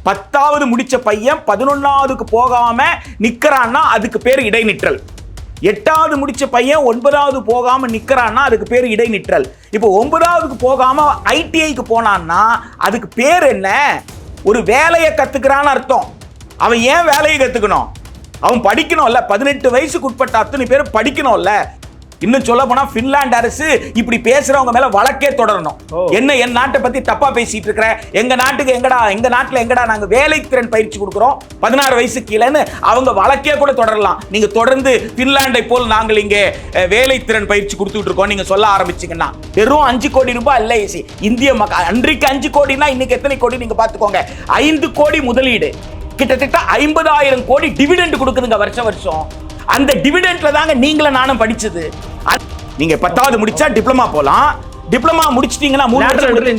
10வது முடிச்ச பையன் 11வதுக்கு போகாம நிக்கிறான்னா அதுக்கு பேர் இடைநிற்றல். 8வது முடிச்ச பையன் 9வது போகாம நிக்கிறான்னா அதுக்கு பேர் இடைநிற்றல். இப்போ 9வதுக்கு போகாம ஐடிஐக்கு போனான்னா அதுக்கு பேர் என்ன? ஒரு வேலையை கத்துக்கிறான்னு அர்த்தம். அவன் ஏன் வேலையை கத்துக்கணும்? அவன் படிக்கணும்ல. 18 வயசுக்கு உட்பட்ட அத்தனை பேர் படிக்கணும்ல. இன்னும் சொல்ல போனா பின்லாந்து அரசு இப்படி பேசுறவங்க மேல வழக்கே தொடரணும். என்ன என் நாட்டை பத்தி தப்பா பேசிட்டு இருக்கிற, எங்க நாட்டுக்கு எங்கடா, எங்க நாட்டுல எங்கடா நாங்க வேலை திறன் பயிற்சி கொடுக்கிறோம் 16 வயசு கீழேன்னு அவங்க வழக்கே கூட தொடரலாம். நீங்க தொடர்ந்து பின்லாண்டை போல் நாங்கள் இங்க வேலை திறன் பயிற்சி கொடுத்துட்டு இருக்கோம் நீங்க சொல்ல ஆரம்பிச்சீங்கன்னா வெறும் 5 கோடி ரூபாய் இல்ல இந்திய மக்கள் அன்றைக்கு 5 கோடினா இன்னைக்கு எத்தனை கோடி நீங்க பாத்துக்கோங்க. 5 கோடி முதலீடு, கிட்டத்தட்ட 50,000 கோடி டிவிடெண்ட் கொடுக்குதுங்க வருஷம். அந்த டிவிடெண்ட்ல தாங்க நீங்களும் நானும் படிச்சது. நீங்க 10வது முடிச்சா டிப்ளமா போலாம். டிப்ளமா முடிச்சிட்டீங்கன்னா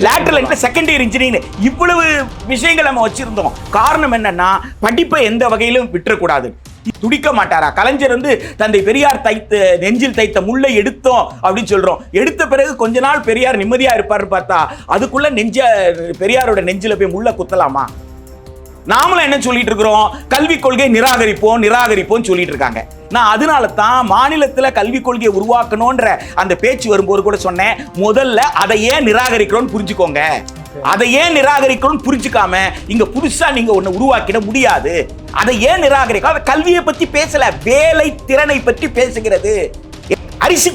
lateral entry, second year engineering, இவ்வளவு விஷயங்கள் நம்ம வச்சிருந்தோம். காரணம் என்னன்னா படிப்பை எந்த வகையிலும் விட்டுறக்கூடாது. துடிக்க மாட்டாரா கலைஞர்? தந்தை பெரியார் நெஞ்சில் தைத்த முல்லை எடுத்தோம் அப்படின்னு சொல்றோம். எடுத்த பிறகு கொஞ்ச நாள் பெரியார் நிம்மதியா இருப்பாரு பார்த்தா அதுக்குள்ள பெரியாரோட நெஞ்சில போய் முல்லை குத்தலாமா? நாமளும் என்ன சொல்லிட்டு இருக்கிறோம்? கல்விக் கொள்கை நிராகரிப்போம் சொல்லிட்டு இருக்காங்க. நான் அதனால தான் மாநிலத்துல கல்விக் கொள்கையை உருவாக்கணும்ன்ற அந்த பேச்சு வரும்போது கூட சொன்னேன், முதல்ல அதை ஏன் நிராகரிக்கிறோம்னு புரிஞ்சுக்கோங்க. அதை ஏன் நிராகரிக்கணும்னு புரிஞ்சுக்காம இங்க புதுசா நீங்க ஒண்ணு உருவாக்கிட முடியாது. அதை ஏன் நிராகரிக்க? கல்வியை பத்தி பேசல, வேலை திறனை பற்றி பேசுகிறது. அரிசி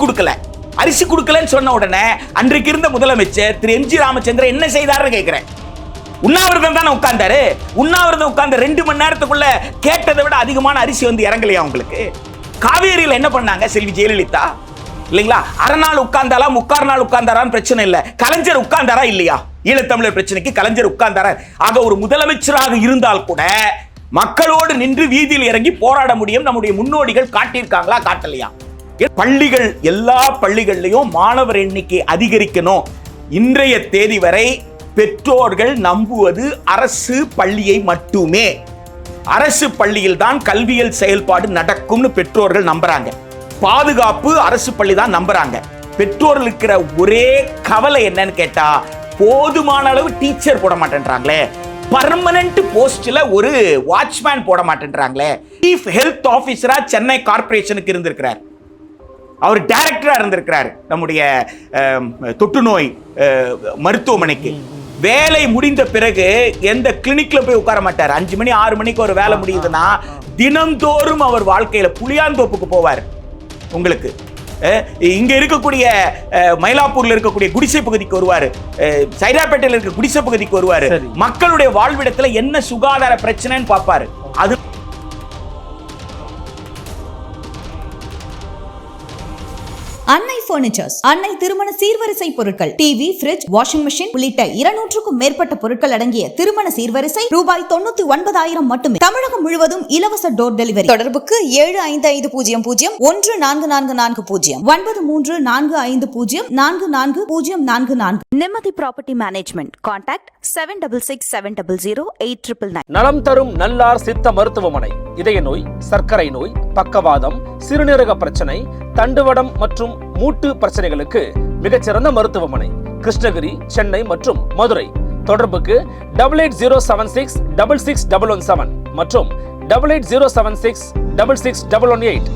கொடுக்கலன்னு சொன்ன உடனே அன்றைக்கு இருந்த முதலமைச்சர் திரு எம்.ஜி. ராமச்சந்திரன் என்ன செய்தாருன்னு கேட்கிறேன். உண்ணாவிரதம் தானே உட்கார்ந்தாரு. உண்ணாவிரதம் உட்கார்ந்த 2 மணி நேரத்துக்குள்ள கேட்டதை விட அதிகமான அரிசி இறங்கலையா உங்களுக்கு? காவேரியில் என்ன பண்ணாங்க செல்வி ஜெயலலிதா? இல்லைங்களா? அரை நாள் உட்கார்ந்தாலா 3/4 நாள் உட்கார்ந்தாரான்னு பிரச்சனை இல்லை. கலைஞர் உட்கார்ந்தாரா இல்லையா? ஈழத்தமிழர் பிரச்சனைக்கு கலைஞர் உட்கார்ந்தாரா? ஆக ஒரு முதலமைச்சராக இருந்தால் கூட மக்களோடு நின்று வீதியில் இறங்கி போராட முடியும் நம்முடைய முன்னோடிகள் காட்டியிருக்காங்களா, காட்டலையா? பள்ளிகள், எல்லா பள்ளிகள்லையும் மாணவர் எண்ணிக்கை அதிகரிக்கணும். இன்றைய தேதி வரை பெற்றோர்கள் நம்புவது அரசு பள்ளியை மட்டுமே. அரசு பள்ளியில் தான் கல்வியல் செயல்பாடு நடக்கும்னு பெற்றோர்கள் நம்புறாங்க. பாதுகாப்பு அரசு பள்ளி தான் நம்புறாங்க. பெற்றோர்கள் இருக்கிற ஒரே கவலை என்னன்னு கேட்டா, போதுமான அளவு டீச்சர் போட மாட்டேன்றாங்களே, பர்மனன்ட் போஸ்ட்ல ஒரு வாட்ச்மேன் போட மாட்டேன்றாங்களே. சீஃப் ஹெல்த் ஆபீசரா சென்னை கார்பரேஷனுக்கு இருந்திருக்கிறார், அவர் டைரக்டரா இருந்திருக்கிறார் நம்முடைய தொற்றுநோய் மருத்துவமனைக்கு. வேலை முடிந்த பிறகு எந்த கிளினிக்ல போய் உட்கார மாட்டார். 5 மணி 6 மணிக்கு ஒரு வேலை முடியுதுன்னா தினந்தோறும் அவர் வாழ்க்கையில புளியாந்தோப்புக்கு போவார். உங்களுக்கு இங்க இருக்கக்கூடிய மயிலாப்பூர்ல இருக்கக்கூடிய குடிசை பகுதிக்கு வருவாரு, சைதாப்பேட்டையில் இருக்க குடிசை பகுதிக்கு வருவாரு. மக்களுடைய வாழ்விடத்துல என்ன சுகாதார பிரச்சனைன்னு பார்ப்பாரு. அது அன்னை பர்னிச்சர்ஸ், அன்னை திருமண சீர்வரிசை பொருட்கள், டிவி, ஃபிரிட்ஜ், வாஷிங் மெஷின் உள்ளிட்ட 200க்கும் மேற்பட்ட பொருட்கள் அடங்கிய திருமண சீர்வரிசை ரூபாய் 99,000 மட்டுமே. தமிழகம் முழுவதும் இலவச டோர் டெலிவரி. தொடர்புக்கு 7550014440 9345044044. நிம்மதி ப்ராப்பர்ட்டி மேனேஜ்மெண்ட். கான்டாக்ட் 7667008999. நலம் தரும் நல்லார் சித்த மருத்துவமனை. இதய நோய், சர்க்கரை நோய், பக்கவாதம், சிறுநீரக பிரச்சனை, தண்டுவடம் மற்றும் மூட்டு பிரச்சனைகளுக்கு மிகச்சிறந்த மருத்துவமனை. கிருஷ்ணகிரி, சென்னை மற்றும் மதுரை. தொடர்புக்கு 8807666117 மற்றும் 8807666118.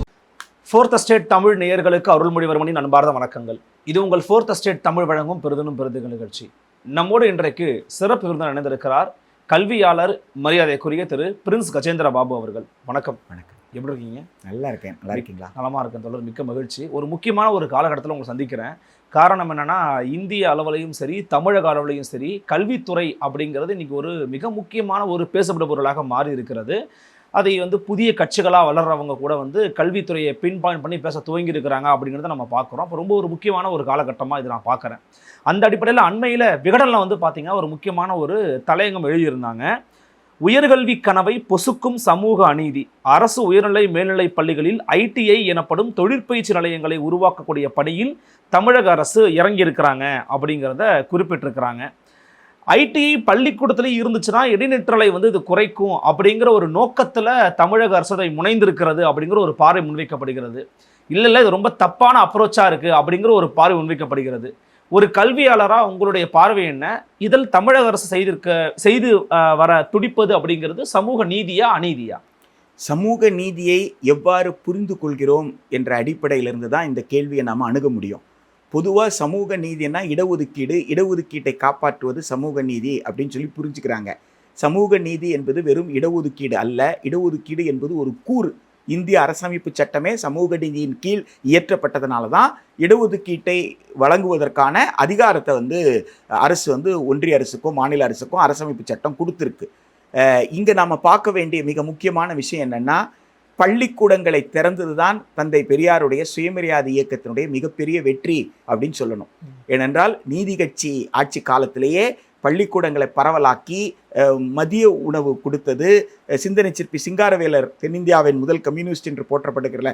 ஃபோர்த் எஸ்டேட் தமிழ் நேயர்களுக்கு அருள்மொழிவர்மனின் அன்பார்ந்த வணக்கங்கள். இது உங்கள் ஃபோர்த் எஸ்டேட் தமிழ் வழங்கும் பெருதினும் பெருதுகள் நிகழ்ச்சி. நம்மோடு இன்றைக்கு சிறப்பு விருந்தினர் இணைந்திருக்கிறார் கல்வியாளர் மரியாதைக்குரிய திரு பிரின்ஸ் கஜேந்திர பாபு அவர்கள். வணக்கம். வணக்கம். எப்படி இருக்கீங்க? நல்லா இருக்கேன். நல்லா இருக்கீங்களா? நலமா இருக்கேன் தொடர். மிக்க மகிழ்ச்சி. ஒரு முக்கியமான ஒரு காலகட்டத்தில் உங்களை சந்திக்கிறேன். காரணம் என்னன்னா, இந்திய அளவிலையும் சரி தமிழக அளவிலையும் சரி கல்வித்துறை அப்படிங்கிறது இன்னைக்கு ஒரு மிக முக்கியமான ஒரு பேசப்பட்ட பொருளாக மாறி இருக்கிறது. அதை புதிய கட்சிகளாக வளர்றவங்க கூட கல்வித்துறையை பின் பாயிண்ட் பண்ணி பேச துவங்கி இருக்கிறாங்க அப்படிங்கிறத நம்ம பார்க்குறோம். அப்போ ரொம்ப ஒரு முக்கியமான ஒரு காலகட்டமாக இது நான் பார்க்குறேன். அந்த அடிப்படையில் அண்மையில் விகடனில் பார்த்தீங்கன்னா ஒரு முக்கியமான ஒரு தலையங்கம் எழுதியிருந்தாங்க. உயர்கல்வி கனவை பொசுக்கும் சமூக அநீதி, அரசு உயர்நிலை மேல்நிலை பள்ளிகளில் ITI எனப்படும் தொழிற்பயிற்சி நிலையங்களை உருவாக்கக்கூடிய பணியில் தமிழக அரசு இறங்கியிருக்கிறாங்க அப்படிங்கிறத குறிப்பிட்டிருக்கிறாங்க. ITI பள்ளிக்கூடத்துலேயும் இருந்துச்சுன்னா இடைநிற்றலை இது குறைக்கும் அப்படிங்கிற ஒரு நோக்கத்தில் தமிழக அரசு அதை முனைந்திருக்கிறது அப்படிங்கிற ஒரு பார்வை முன்வைக்கப்படுகிறது. இல்லை இது ரொம்ப தப்பான அப்ரோச்சாக இருக்குது அப்படிங்கிற ஒரு பார்வை முன்வைக்கப்படுகிறது. ஒரு கல்வியாளரா உங்களுடைய பார்வை என்ன? இதில் தமிழக அரசு செய்து வர துடிப்பது அப்படிங்கிறது சமூக நீதியா அநீதியா? சமூக நீதியை எவ்வாறு புரிந்து கொள்கிறோம் என்ற அடிப்படையிலிருந்து தான் இந்த கேள்வியை நாம் அணுக முடியும். பொதுவாக சமூக நீதினா இடஒதுக்கீட்டை காப்பாற்றுவது சமூக நீதி அப்படின்னு சொல்லி புரிஞ்சுக்கிறாங்க. சமூக நீதி என்பது வெறும் இடஒதுக்கீடு அல்ல. இடஒதுக்கீடு என்பது ஒரு கூறு. இந்திய அரசமைப்பு சட்டமே சமூக நீதியின் கீழ் இயற்றப்பட்டதுனால தான் இடஒதுக்கீட்டை வழங்குவதற்கான அதிகாரத்தை அரசு ஒன்றிய அரசுக்கும் மாநில அரசுக்கும் அரசமைப்பு சட்டம் கொடுத்துருக்கு. இங்கே நாம் பார்க்க வேண்டிய மிக முக்கியமான விஷயம் என்னென்னா, பள்ளிக்கூடங்களை திறந்தது தான் தந்தை பெரியாருடைய சுயமரியாதை இயக்கத்தினுடைய மிகப்பெரிய வெற்றி அப்படின்னு சொல்லணும். ஏனென்றால் நீதி கட்சி ஆட்சி காலத்திலேயே பள்ளிக்கூடங்களை பரவலாக்கி மதிய உணவு கொடுத்தது சிந்தனை சிற்பி சிங்காரவேலர், தென்னிந்தியாவின் முதல் கம்யூனிஸ்ட் என்று போற்றப்படுகிற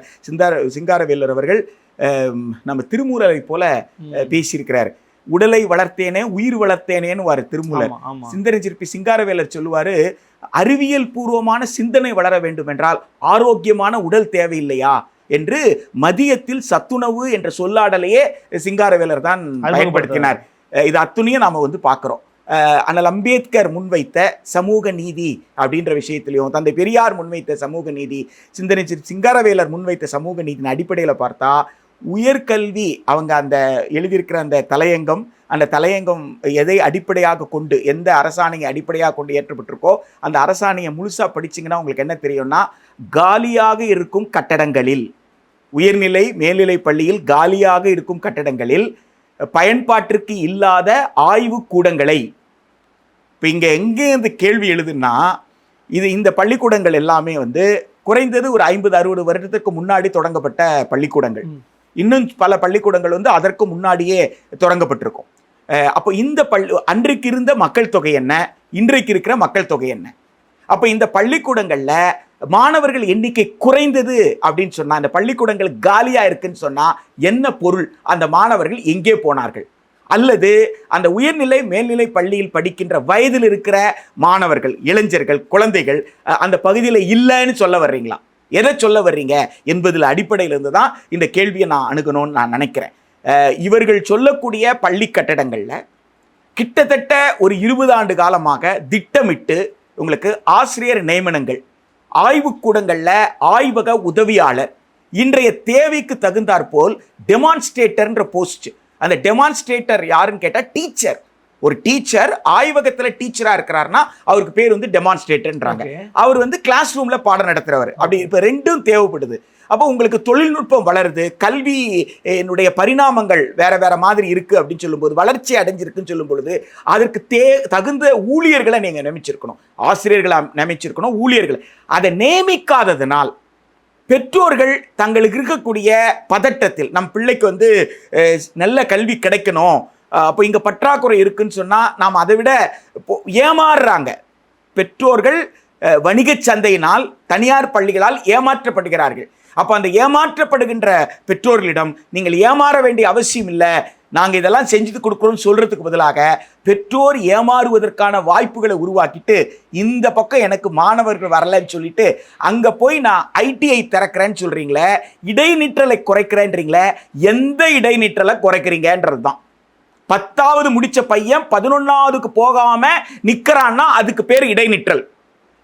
சிங்காரவேலர் அவர்கள் நம்ம திருமூலரை போல பேசியிருக்கிறார். உடலை வளர்த்தேனே உயிர் வளர்த்தேனேன்னு திருமூலர். சிந்தனை சிற்பி சிங்காரவேலர் சொல்லுவாரு, அறிவியல் பூர்வமான சிந்தனை வளர வேண்டும் என்றால் ஆரோக்கியமான உடல் தேவையில்லையா என்று மதியத்தில் சத்துணவு என்ற சொல்லாடலையே சிங்காரவேலர் தான் பயன்படுத்தினார். இது அத்துணையும் நாம பார்க்கிறோம். அண்ணல் அம்பேத்கர் முன்வைத்த சமூக நீதி அப்படின்ற விஷயத்திலையும், தந்தை பெரியார் முன்வைத்த சமூக நீதி, சிந்தனை சிங்காரவேலர் முன்வைத்த சமூக நீதியின் அடிப்படையில் பார்த்தா உயர்கல்வி அவங்க அந்த எழுதியிருக்கிற அந்த தலையங்கம் எதை அடிப்படையாக கொண்டு, எந்த அரசாணையை அடிப்படையாக கொண்டு ஏற்றப்பட்டிருக்கோ அந்த அரசாணையை முழுசாக படிச்சிங்கன்னா உங்களுக்கு என்ன தெரியும்னா, காலியாக இருக்கும் கட்டடங்களில், உயர்நிலை மேல்நிலை பள்ளியில் காலியாக இருக்கும் கட்டடங்களில் பயன்பாட்டிற்கு இல்லாத ஆய்வு கூடங்களை, இப்போ இங்கே எங்கே இந்த கேள்வி எழுதுன்னா, இந்த பள்ளிக்கூடங்கள் எல்லாமே குறைந்தது ஒரு 50-60 வருடத்துக்கு முன்னாடி தொடங்கப்பட்ட பள்ளிக்கூடங்கள். இன்னும் பல பள்ளிக்கூடங்கள் அதற்கு முன்னாடியே தொடங்கப்பட்டிருக்கும். அப்போ இந்த அன்றைக்கு இருந்த மக்கள் தொகை என்ன, இன்றைக்கு இருக்கிற மக்கள் தொகை என்ன? அப்போ இந்த பள்ளிக்கூடங்களில் மாணவர்கள் எண்ணிக்கை குறைந்தது அப்படின்னு சொன்னால், இந்த பள்ளிக்கூடங்கள் காலியாக இருக்குன்னு சொன்னால் என்ன பொருள்? அந்த மாணவர்கள் எங்கே போனார்கள்? அல்லது அந்த உயர்நிலை மேல்நிலை பள்ளியில் படிக்கின்ற வயதில் இருக்கிற மாணவர்கள், இளைஞர்கள், குழந்தைகள் அந்த பகுதியில் இல்லைன்னு சொல்ல வர்றீங்களா? எதை சொல்ல வர்றீங்க என்பதில் அடிப்படையிலிருந்து தான் இந்த கேள்வியை நான் அணுகணும்னு நான் நினைக்கிறேன். இவர்கள் சொல்லக்கூடிய பள்ளி கட்டடங்களில் கிட்டத்தட்ட ஒரு 20 ஆண்டு காலமாக திட்டமிட்டு உங்களுக்கு ஆசிரியர் நியமனங்கள், ஆய்வுக்கூடங்களில் ஆய்வக உதவியாளர், இன்றைய தேவைக்கு தகுந்தாற்போல் டெமான்ஸ்ட்ரேட்டர்ன்ற போஸ்ட். அந்த டெமான்ஸ்ட்ரேட்டர் யாருன்னு கேட்டால் டீச்சர். ஒரு டீச்சர் ஆய்வகத்தில் டீச்சராக இருக்கிறாருன்னா அவருக்கு பேர் டெமான்ஸ்ட்ரேட்டர்ன்றாங்க. அவர் கிளாஸ் ரூமில் பாடம் நடத்துகிறவர். அப்படி இப்போ ரெண்டும் தேவைப்படுது. அப்போ உங்களுக்கு தொழில்நுட்பம் வளருது, கல்வி என்னுடைய பரிணாமங்கள் வேற மாதிரி இருக்குது அப்படின்னு சொல்லும்போது, வளர்ச்சி அடைஞ்சிருக்குன்னு சொல்லும் பொழுது அதற்கு தகுந்த ஊழியர்களை நீங்கள் நியமிச்சிருக்கணும், ஆசிரியர்களை நியமிச்சிருக்கணும், ஊழியர்களை. அதை நியமிக்காததுனால் பெற்றோர்கள் தங்களுக்கு இருக்கக்கூடிய பதட்டத்தில், நம் பிள்ளைக்கு நல்ல கல்வி கிடைக்கணும், அப்போ இங்கே பற்றாக்குறை இருக்குன்னு சொன்னால் நாம் அதை விட ஏமாறுறாங்க. பெற்றோர்கள் வணிக சந்தையினால், தனியார் பள்ளிகளால் ஏமாற்றப்படுகிறார்கள். அப்போ அந்த ஏமாற்றப்படுகின்ற பெற்றோர்களிடம் நீங்கள் ஏமாற வேண்டிய அவசியம் இல்லை, நாங்கள் இதெல்லாம் செஞ்சு கொடுக்குறோம்னு சொல்கிறதுக்கு பதிலாக பெற்றோர் ஏமாறுவதற்கான வாய்ப்புகளை உருவாக்கிட்டு, இந்த பக்கம் எனக்கு மாணவர்கள் வரலன்னு சொல்லிட்டு அங்கே போய் நான் ஐடிஐ திறக்கிறேன்னு சொல்கிறீங்களே, இடைநிற்றலை குறைக்கிறேன்றீங்களே, எந்த இடைநிற்றலை குறைக்கிறீங்கன்றது தான். 10வது முடித்த பையன் 11வதுக்கு போகாமல் நிற்கிறான்னா அதுக்கு பேர் இடைநிற்றல்.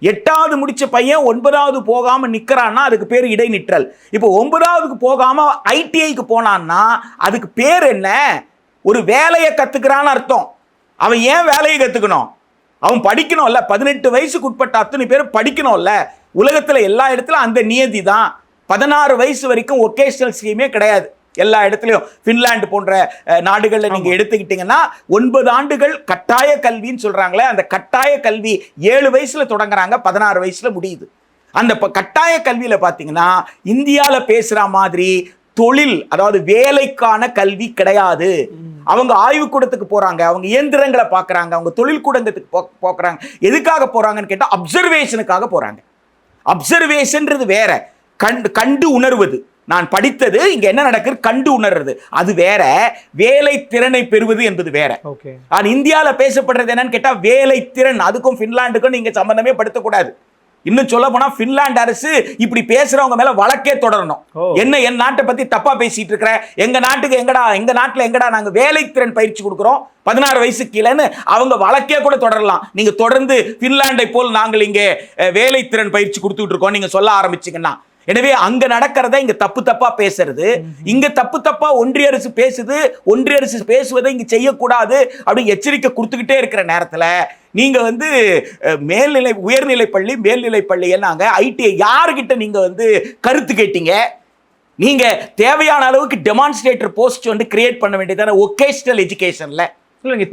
8வது முடித்த பையன் 9வது போகாமல் நிற்கிறான்னா அதுக்கு பேர் இடைநிற்றல். இப்போ 9வதுக்கு போகாமல் ஐடிஐக்கு போனான்னா அதுக்கு பேர் என்ன? ஒரு வேலையை கற்றுக்கிறான்னு அர்த்தம். அவன் ஏன் வேலையை கற்றுக்கணும்? அவன் படிக்கணும்ல. 18 வயசுக்கு உட்பட்ட அத்தனை பேர் படிக்கணும்ல. உலகத்தில் எல்லா இடத்துலையும் அந்த நியதி தான். 16 வயசு வரைக்கும் ஒகேஷனல் ஸ்கீமே கிடையாது எல்லா இடத்துலையும். ஃபின்லாண்டு போன்ற நாடுகளில் நீங்கள் எடுத்துக்கிட்டிங்கன்னா 9 ஆண்டுகள் கட்டாய கல்வின்னு சொல்கிறாங்களே, அந்த கட்டாய கல்வி 7 வயசில் தொடங்குறாங்க, 16 வயசில் முடியுது. அந்த கட்டாய கல்வியில் பார்த்தீங்கன்னா இந்தியாவில் பேசுகிற மாதிரி தொழில், அதாவது வேலைக்கான கல்வி கிடையாது. அவங்க ஆய்வுக்கூடத்துக்கு போகிறாங்க, அவங்க இயந்திரங்களை பார்க்குறாங்க, அவங்க தொழில் கூடத்துக்கு போக்குறாங்க. எதுக்காக போகிறாங்கன்னு கேட்டால் அப்சர்வேஷனுக்காக போகிறாங்க. அப்சர்வேஷன்றது வேற, கண்டு உணர்வது. நான் படித்தது இங்க என்ன நடக்குது கண்டு உணர்றது அது வேற, வேலை திறனை பெறுவது என்பது வேற. ஆனால் இந்தியாவில் பேசப்படுறது என்னன்னு கேட்டால் வேலை திறன். அதுக்கும் ஃபின்லாண்டுக்கும் நீங்க சம்பந்தமே படுத்தக்கூடாது. இன்னும் சொல்ல போனா பின்லாந்து அரசு இப்படி பேசுறவங்க மேல வழக்கே தொடரணும். என்ன என் நாட்டை பத்தி தப்பா பேசிட்டு இருக்கிற, எங்க நாட்டுக்கு எங்க நாட்டுல எங்கடா நாங்க வேலைத்திறன் பயிற்சி கொடுக்கிறோம் 16 வயசு கீழேன்னு அவங்க வழக்கே கூட தொடரலாம். நீங்க தொடர்ந்து பின்லாண்டை போல் நாங்கள் இங்கே வேலைத்திறன் பயிற்சி கொடுத்துட்டு இருக்கோம் நீங்க சொல்ல ஆரம்பிச்சீங்கன்னா. எனவே அங்க நடக்கிறத இங்க தப்பா பேசுறது, இங்க தப்பா ஒன்றிய அரசு பேசுது, ஒன்றிய அரசு பேசுவதை இங்க செய்யக்கூடாது அப்படி எச்சரிக்கை கொடுத்துக்கிட்டே இருக்கிற நேரத்துல நீங்க வந்து மேல்நிலை உயர்நிலை பள்ளி மேல்நிலை பள்ளி என்னாங்க ஐடிஐ யாருகிட்ட நீங்க வந்து கருத்து கேட்டீங்க? நீங்க தேவையான அளவுக்கு டெமான்ஸ்ட்ரேட்டர் போஸ்ட் வந்து கிரியேட் பண்ண வேண்டியதான ஒகேஷனல் எஜுகேஷன்ல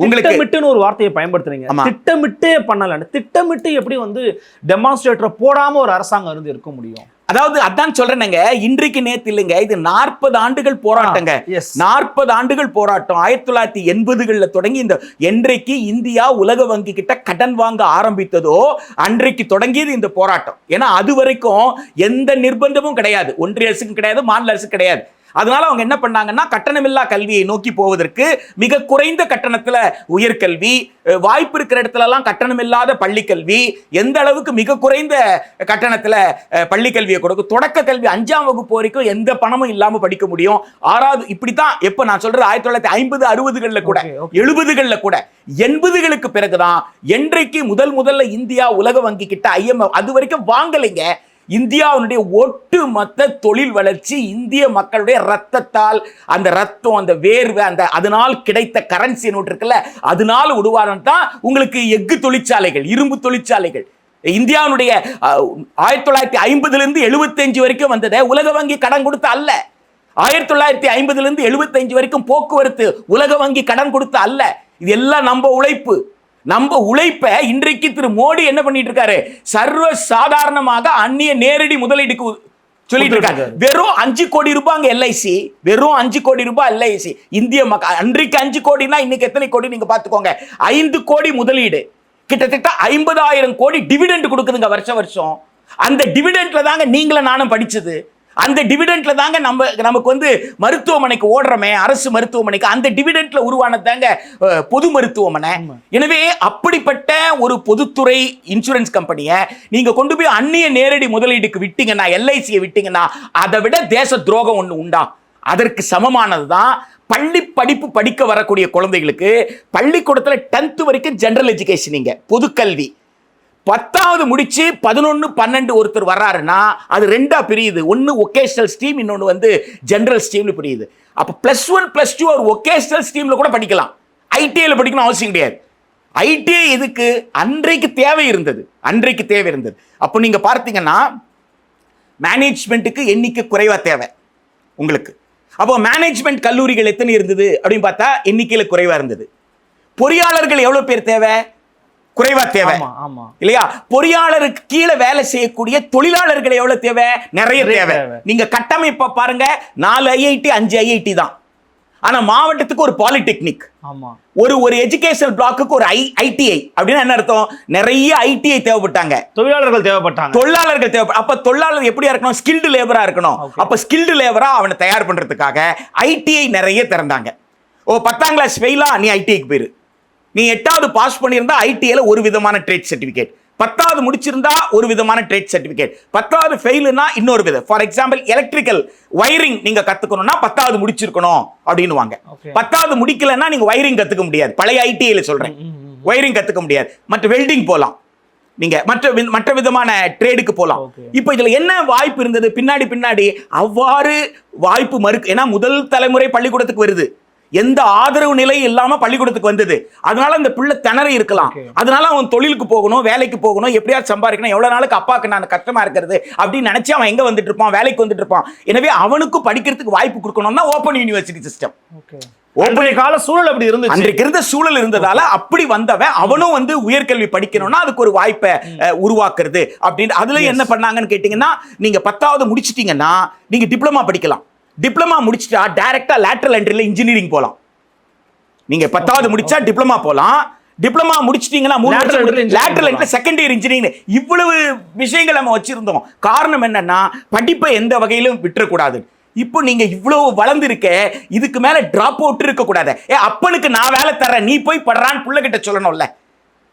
திட்டமிட்டுன்னு ஒரு வார்த்தையை பயன்படுத்துறீங்க. திட்டமிட்டே பண்ணல, திட்டமிட்டு எப்படி வந்து டெமான்ஸ்ட்ரேட்டர் போடாம ஒரு அரசாங்கம் இருந்து இருக்க முடியும்? அதாவது அதான் சொல்றேனுங்க, இன்றைக்கு நேத்து இல்லைங்க, இது 40 ஆண்டுகள் போராட்டங்க. 40 ஆண்டுகள் போராட்டம். 1980களில் தொடங்கி இந்த என்றைக்கு இந்தியா உலக வங்கி கிட்ட கடன் வாங்க ஆரம்பித்ததோ அன்றைக்கு தொடங்கியது இந்த போராட்டம். ஏன்னா அது வரைக்கும் எந்த நிர்பந்தமும் கிடையாது, ஒன்றிய அரசுக்கும் கிடையாது, மாநில அரசு கிடையாது. அதனால அவங்க என்ன பண்ணாங்கன்னா கட்டணமில்லா கல்வியை நோக்கி போவதற்கு மிக குறைந்த கட்டணத்துல உயர்கல்வி, வாய்ப்பு இருக்கிற இடத்துல எல்லாம் கட்டணம் இல்லாத பள்ளிக்கல்வி, எந்த அளவுக்கு மிக குறைந்த கட்டணத்துல பள்ளிக்கல்வியை கொடுக்கும், தொடக்க கல்வி 5ஆம் வகுப்பு வரைக்கும் எந்த பணமும் இல்லாம படிக்க முடியும். 6வது இப்படித்தான். எப்ப நான் சொல்றது 1950 60களில் கூட 70களில் கூட 80களுக்கு பிறகுதான் என்றைக்கு முதல்ல இந்தியா உலக வங்கி கிட்ட IMF அது வரைக்கும் வாங்கலைங்க. இந்தியாவுடைய ஒட்டுமொத்த தொழில் வளர்ச்சி இந்திய மக்களுடைய ரத்தத்தால், அந்த ரத்தம், அந்த வேர்வை, அந்த அதனால் கிடைத்த கரன்சி நோட்டு இருக்குல்ல, அதனால் உருவானது தான் உங்களுக்கு எஃகு தொழிற்சாலைகள், இரும்பு தொழிற்சாலைகள். இந்தியாவுடைய 1950 75 வரைக்கும் வந்தது உலக வங்கி கடன் கொடுத்த அல்ல. 1950 75 வரைக்கும் போக்குவரத்து உலக வங்கி கடன் கொடுத்த அல்ல. இது எல்லாம் நம்ம உழைப்பு. நம்ம உழைப்ப இன்றைக்கு திரு மோடி என்ன பண்ணிட்டு இருக்காரு, சர்வ சாதாரணமாக அந்நிய நேரடி முதலீடுக்கு சொல்லிட்டு இருக்காரு. வெறும் 5 கோடி ரூபாய் எல்ஐசி, வெறும் 5 கோடி ரூபாய் எல்ஐசி. இந்திய மக்கள் அன்றைக்கு 5 கோடினா இன்னைக்கு எத்தனை கோடி நீங்க பாத்துக்கோங்க. 5 கோடி முதலீடு, கிட்டத்தட்ட 50,000 கோடி டிவிடெண்ட் கொடுக்குதுங்க வருஷம். அந்த டிவிடெண்ட்ல தாங்க நீங்களும் நானும் படிச்சது. அந்த டிவிடெண்ட்ல தாங்க நமக்கு வந்து மருத்துவமனைக்கு ஓடுறமே, அரசு மருத்துவமனைக்கு, அந்த டிவிடெண்ட்ல உருவானது தாங்க பொது மருத்துவமனை. எனவே அப்படிப்பட்ட ஒரு பொதுத்துறை இன்சூரன்ஸ் கம்பெனியை நீங்க கொண்டு போய் அந்நிய நேரடி முதலீடுக்கு விட்டீங்கன்னா, எல்ஐசியை விட்டீங்கன்னா, அதை விட தேச துரோகம் ஒண்ணு உண்டா? அதற்கு சமமானதுதான் பள்ளி படிப்பு படிக்க வரக்கூடிய குழந்தைகளுக்கு பள்ளிக்கூடத்துல 10th வரைக்கும் ஜெனரல் எஜுகேஷன், இங்க பொதுக்கல்வி. 10வது முடிச்சு 11 12 ஒருத்தர் வர்றாருன்னா அது 2ஆ பிரியுது. ஒன்னு ஒகேஷனல் ஸ்ட்ரீம், இன்னொன்னு வந்து ஜெனரல் ஸ்ட்ரீம்னு பிரியுது. அப்ப +1 +2 ஒரு ஒகேஷனல் ஸ்ட்ரீம்ல கூட படிக்கலாம், ஐடிஐல படிக்கணும் அவசியம் கிடையாது. ஐடிஐ இதுக்கு அன்றைக்கு தேவை இருந்தது. அப்போ நீங்க பார்த்தீங்கன்னா மேனேஜ்மெண்ட்டுக்கு எண்ணிக்கை குறைவா தேவை உங்களுக்கு. அப்போ மேனேஜ்மெண்ட் கல்லூரிகள் எத்தனை இருந்தது அப்படின்னு பார்த்தா எண்ணிக்கையில குறைவா இருந்தது. பொறியாளர்கள் எவ்வளவு பேர் தேவை? குறைவா தேவை இல்லையா? பொறியாளருக்கு கீழே வேலை செய்யக்கூடிய தொழிலாளர்கள் எவ்வளவு தேவை? நிறைய தேவை. நீங்க கட்டமைப்பை பாருங்க, 4 IIT 5 IIT தான். ஆனா மாவட்டத்துக்கு ஒரு பாலிடெக்னிக், ஒரு எஜுகேஷனல் பிளாக்குக்கு ஒரு ITI. அப்படின்னா என்ன அர்த்தம்? நிறைய ITI தேவைப்பட்டாங்க, தொழிலாளர்கள் தேவைப்பட்டாங்க. அப்ப தொழிலாளர் எப்படியா இருக்கணும்? ஸ்கில்டு லேபரா இருக்கணும். அப்ப ஸ்கில்டு லேபரா அவனை தயார் பண்றதுக்காக ITI நிறைய திறந்தாங்க. 10ஆம் கிளாஸ் ஃபெயிலா நீ ITIக்கு போயிரு. நீ 8வது பாஸ் பண்ணியிருந்தா ஐடிஐல ஒரு விதமான ட்ரேட் சர்டிபிகேட், 10வது முடிச்சிருந்தா ஒரு விதமான ட்ரேட் சர்டிபிகேட், 10வது ஃபெயிலுனா இன்னொரு விதம். ஃபார் எக்ஸாம்பிள் எலக்ட்ரிக்கல் வயரிங் நீங்க கத்துக்கணும்னா 10வது முடிச்சிருக்கணும் அப்படின்னுவாங்க. 10வது முடிக்கலன்னா நீங்க வயரிங் கத்துக்க முடியாது. பழைய ஐடிஐல சொல்றேன், வயரிங் கத்துக்க முடியாது. மற்ற வெல்டிங் போலாம், நீங்க மற்ற விதமான ட்ரேடுக்கு போலாம். இப்போ இதுல என்ன வாய்ப்பு இருந்தது? பின்னாடி அவ்வாறு வாய்ப்பு மறுக்கு. ஏன்னா முதல் தலைமுறை பள்ளிக்கூடத்துக்கு வருது, எந்த ஆதரவு நிலை இல்லாம பள்ளிக்கூடத்துக்கு வந்தது. அதனால அந்த பிள்ளை திணறி இருக்கலாம். அதனால அவன் தொழிலுக்கு போகணும், வேலைக்கு போகணும், எப்படியாவது சம்பாதிக்கணும், எவ்வளவு நாளுக்கு அப்பாவுக்கு நான் கஷ்டமா இருக்கிறது அப்படின்னு நினைச்சு அவன் எங்க வந்துட்டு இருப்பான், வேலைக்கு வந்துட்டு இருப்பான். எனவே அவனுக்கும் படிக்கிறதுக்கு வாய்ப்பு கொடுக்கணும்னா ஓபன் யூனிவர்சிட்டி சிஸ்டம். கால சூழல் அப்படி இருந்துச்சு, அன்றைக்கு இருந்த சூழல் இருந்ததால அப்படி வந்தவன் அவனும் வந்து உயர்கல்வி படிக்கணும்னா அதுக்கு ஒரு வாய்ப்பை உருவாக்குறது அப்படின்னு. அதுல என்ன பண்ணாங்கன்னு கேட்டீங்கன்னா, நீங்க 10வது முடிச்சிட்டீங்கன்னா நீங்க டிப்ளமா படிக்கலாம். டிப்ளமா முடிச்சிட்டா டைரக்டா லேட்டரல் என்ட்ரில இன்ஜினியரிங் போலாம். நீங்க 10வது முடிச்சா டிப்ளமா போலாம். டிப்ளமா முடிச்சிட்டீங்கன்னா lateral entry second year engineering. இவ்வளவு விஷயங்கள் நம்ம வச்சிருந்தோம். காரணம் என்னன்னா படிப்பை எந்த வகையிலும் விட்டுறக்கூடாது. இப்போ நீங்க இவ்வளவு வளர்ந்துருக்க, இதுக்கு மேல டிராப் அவுட் இருக்க கூடாது. அப்பனுக்கு நான் வேலை தரேன், நீ போய் படுறான்னு புள்ள கிட்ட சொல்லணும்ல.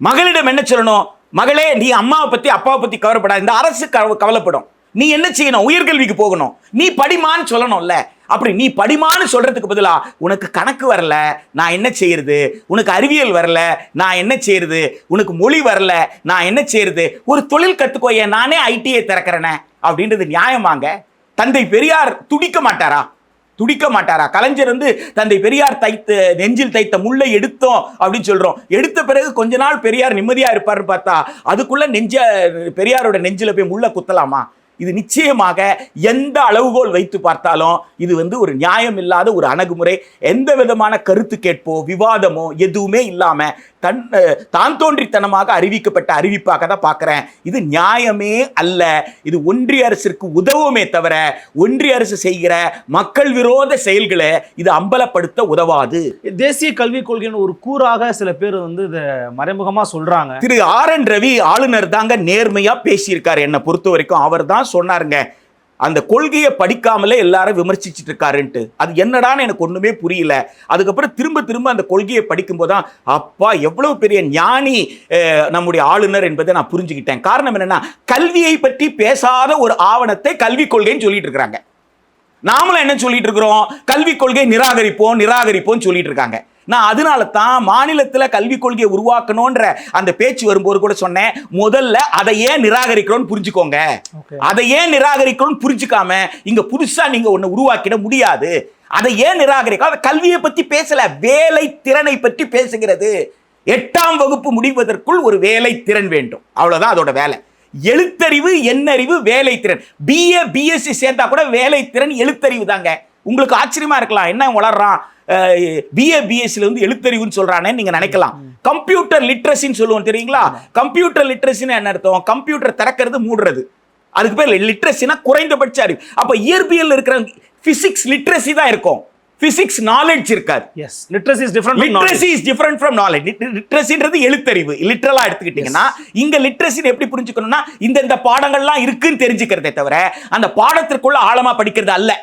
மகளிடம் என்ன சொல்லணும்? மகளே, நீ அம்மாவை பத்தி அப்பாவை பத்தி கவலைப்படாத, இந்த அரசு கவலைப்படும். நீ என்ன செய்யணும்? உயர்கல்விக்கு போகணும், நீ படிமான்னு சொல்லணும்ல. அப்படி நீ படிமான்னு சொல்றதுக்கு பதிலா உனக்கு கணக்கு வரல, நான் என்ன செய்யறது? உனக்கு அறிவியல் வரல, நான் என்ன செய்யறது? உனக்கு மொழி வரல, நான் என்ன செய்யறது? ஒரு தொழில் கத்துக்கோய, நானே ஐடிஐ திறக்கிறேனே அப்படின்றது நியாயமாங்க? தந்தை பெரியார் துடிக்க மாட்டாரா? கலைஞர் வந்து தந்தை பெரியார் நெஞ்சில் தைத்த முல்லை எடுத்தோம் அப்படின்னு சொல்றோம். எடுத்த பிறகு கொஞ்ச நாள் பெரியார் நிம்மதியா இருப்பாருன்னு பார்த்தா அதுக்குள்ள பெரியாரோட நெஞ்சில போய் முல்லை குத்தலாமா? இது நிச்சயமாக எந்த அளவுகோல் வைத்து பார்த்தாலும் இது வந்து ஒரு நியாயம் இல்லாத ஒரு அணுகுமுறை. எந்த விதமான கருத்து கேட்போ விவாதமோ எதுவுமே இல்லாம தான் தோன்றித்தனமாக அறிவிக்கப்பட்ட அறிவிப்பாக தான் பார்க்கிறேன். இது நியாயமே அல்ல. இது ஒன்றிய அரசிற்கு உதவுமே தவிர ஒன்றிய அரசு செய்கிற மக்கள் விரோத செயல்களை இது அம்பலப்படுத்த உதவாது. தேசிய கல்விக் கொள்கையின் ஒரு கூறாக சில பேர் வந்து இதை மறைமுகமா சொல்றாங்க. திரு RN ரவி ஆளுநர் தாங்க நேர்மையா பேசியிருக்காரு. என்னை பொறுத்த வரைக்கும் அவர் தான் சொன்னாருங்க, அந்த கொள்கையை படிக்காமலே எல்லாரும் விமர்சிச்சுட்டு இருக்காருன்ட்டு. அது என்னடான்னு எனக்கு ஒண்ணுமே புரியல. அதுக்கப்புறம் திரும்ப அந்த கொள்கையை படிக்கும் போதுதான் அப்பா எவ்வளவு பெரிய ஞானி நம்முடைய ஆளுநர் என்பதை நான் புரிஞ்சுக்கிட்டேன். காரணம் என்னன்னா, கல்வியை பற்றி பேசாத ஒரு ஆவணத்தை கல்விக் கொள்கைன்னு சொல்லிட்டு இருக்காங்க. நாமளும் என்ன சொல்லிட்டு இருக்கிறோம்? கல்விக் கொள்கை நிராகரிப்போம் சொல்லிட்டு இருக்காங்க. நான் அதனால தான் மாநிலத்தில் கல்விக் கொள்கையை உருவாக்கணும்ன்ற அந்த பேச்சு வரும்போது கூட சொன்னேன், முதல்ல அதை ஏன் நிராகரிக்கிறோம்னு புரிஞ்சுக்கோங்க. அதை ஏன் நிராகரிக்கிறோம்னு புரிஞ்சுக்காம இங்க புதுசா நீங்க ஒன்னு உருவாக்கிட முடியாது. அதை ஏன் நிராகரிக்க? அதை கல்வியை பத்தி பேசல, வேலை திறனை பற்றி பேசுகிறது. 8ஆம் வகுப்பு முடிவதற்குள் ஒரு வேலை திறன் வேண்டும், அவ்வளவுதான் அதோட வேலை. எழுத்தறிவு, எண்ணறிவு, வேலை திறன். BA BSc சேர்ந்தா கூட வேலை திறன் எழுத்தறிவு தாங்க. உங்களுக்கு ஆச்சரியமா இருக்கலாம், என்ன வளர்றான் BA BSc வந்து எழுத்தறிவுன்னு சொல்றானே நீங்க நினைக்கலாம். கம்ப்யூட்டர் லிட்ரஸின்னு சொல்லுவோம் தெரியுங்களா? கம்ப்யூட்டர் லிட்ரஸின்னு என்ன அர்த்தம்? கம்ப்யூட்டர் திறக்கிறது மூடுறது, அதுக்கு பேர் லிட்ரஸினா குறைந்தபட்ச அறிவு. அப்ப இயற்பியல் இருக்கிற பிசிக்ஸ் லிட்ரஸி தான் இருக்கும், பிசிக்ஸ் நாலேஜ் இருக்காது. Yes, literacy is different. Literacy is different from knowledge. லிட்ரஸின்றது எழுத்தறிவு லிட்டரலா எடுத்துக்கிட்டீங்கன்னா, இங்க லிட்ரஸி எப்படி புரிஞ்சுக்கணும்னா இந்த பாடங்கள்லாம் இருக்குன்னு தெரிஞ்சுக்கிறதே தவிர அந்த பாடத்திற்குள்ள ஆழமா படிக்கிறது அல்ல.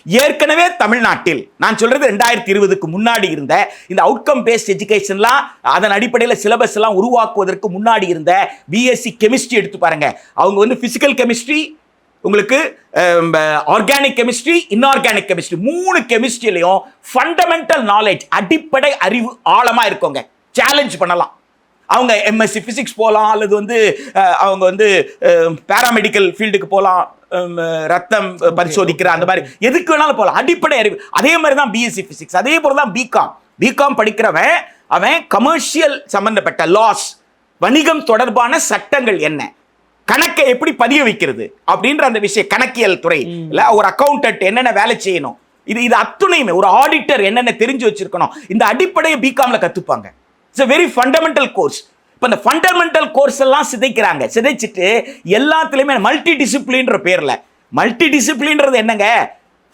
ஏற்கனவே தமிழ்நாட்டில் நான் சொல்றது 2020க்கு முன்னாடி இருந்த இந்த அவுட்கம் பேஸ்ட் எஜுகேஷன்லாம், அதன் அடிப்படையில் சிலபஸ் எல்லாம் உருவாக்குவதற்கு முன்னாடி இருந்த BSc கெமிஸ்ட்ரி எடுத்து பாருங்க. அவங்க வந்து பிசிக்கல் கெமிஸ்ட்ரி, உங்களுக்கு ஆர்கானிக் கெமிஸ்ட்ரி, இன்ஆர்கானிக் கெமிஸ்ட்ரி, 3 கெமிஸ்ட்ரியிலையும் ஃபண்டமெண்டல் நாலேஜ், அடிப்படை அறிவு ஆழமா இருக்கோங்க. சேலஞ்ச் பண்ணலாம். அவங்க MSc பிசிக்ஸ் போகலாம், அல்லது வந்து அவங்க வந்து பேராமெடிக்கல் ஃபீல்டுக்கு போகலாம், ரத்தம் பரிசோதிக்கிற அந்த மாதிரி எதுக்கு வேணாலும் போகலாம். அடிப்படை அறிவு. அதே மாதிரி தான் BSc பிசிக்ஸ், அதே போல தான் பிகாம் படிக்கிறவன் அவன் கமர்ஷியல் சம்பந்தப்பட்ட லாஸ், வணிகம் தொடர்பான சட்டங்கள் என்ன, கணக்கை எப்படி பதிய வைக்கிறது அப்படின்ற அந்த விஷயம், கணக்கியல் துறை இல்ல, ஒரு அக்கௌண்டன்ட் என்னென்ன வேலை செய்யணும், இது அத்துணையுமே ஒரு ஆடிட்டர் என்னென்ன தெரிஞ்சு வச்சிருக்கணும், இந்த அடிப்படையை பிகாம்ல கத்துப்பாங்க. It's a very fundamental course. இப்போ இந்த ஃபண்டமெண்டல் கோர்ஸ் எல்லாம் சிதைச்சிட்டு எல்லாத்துலேயுமே மல்டி டிசிப்ளின்ற பேரில், மல்டி டிசிப்ளின்றது என்னங்க?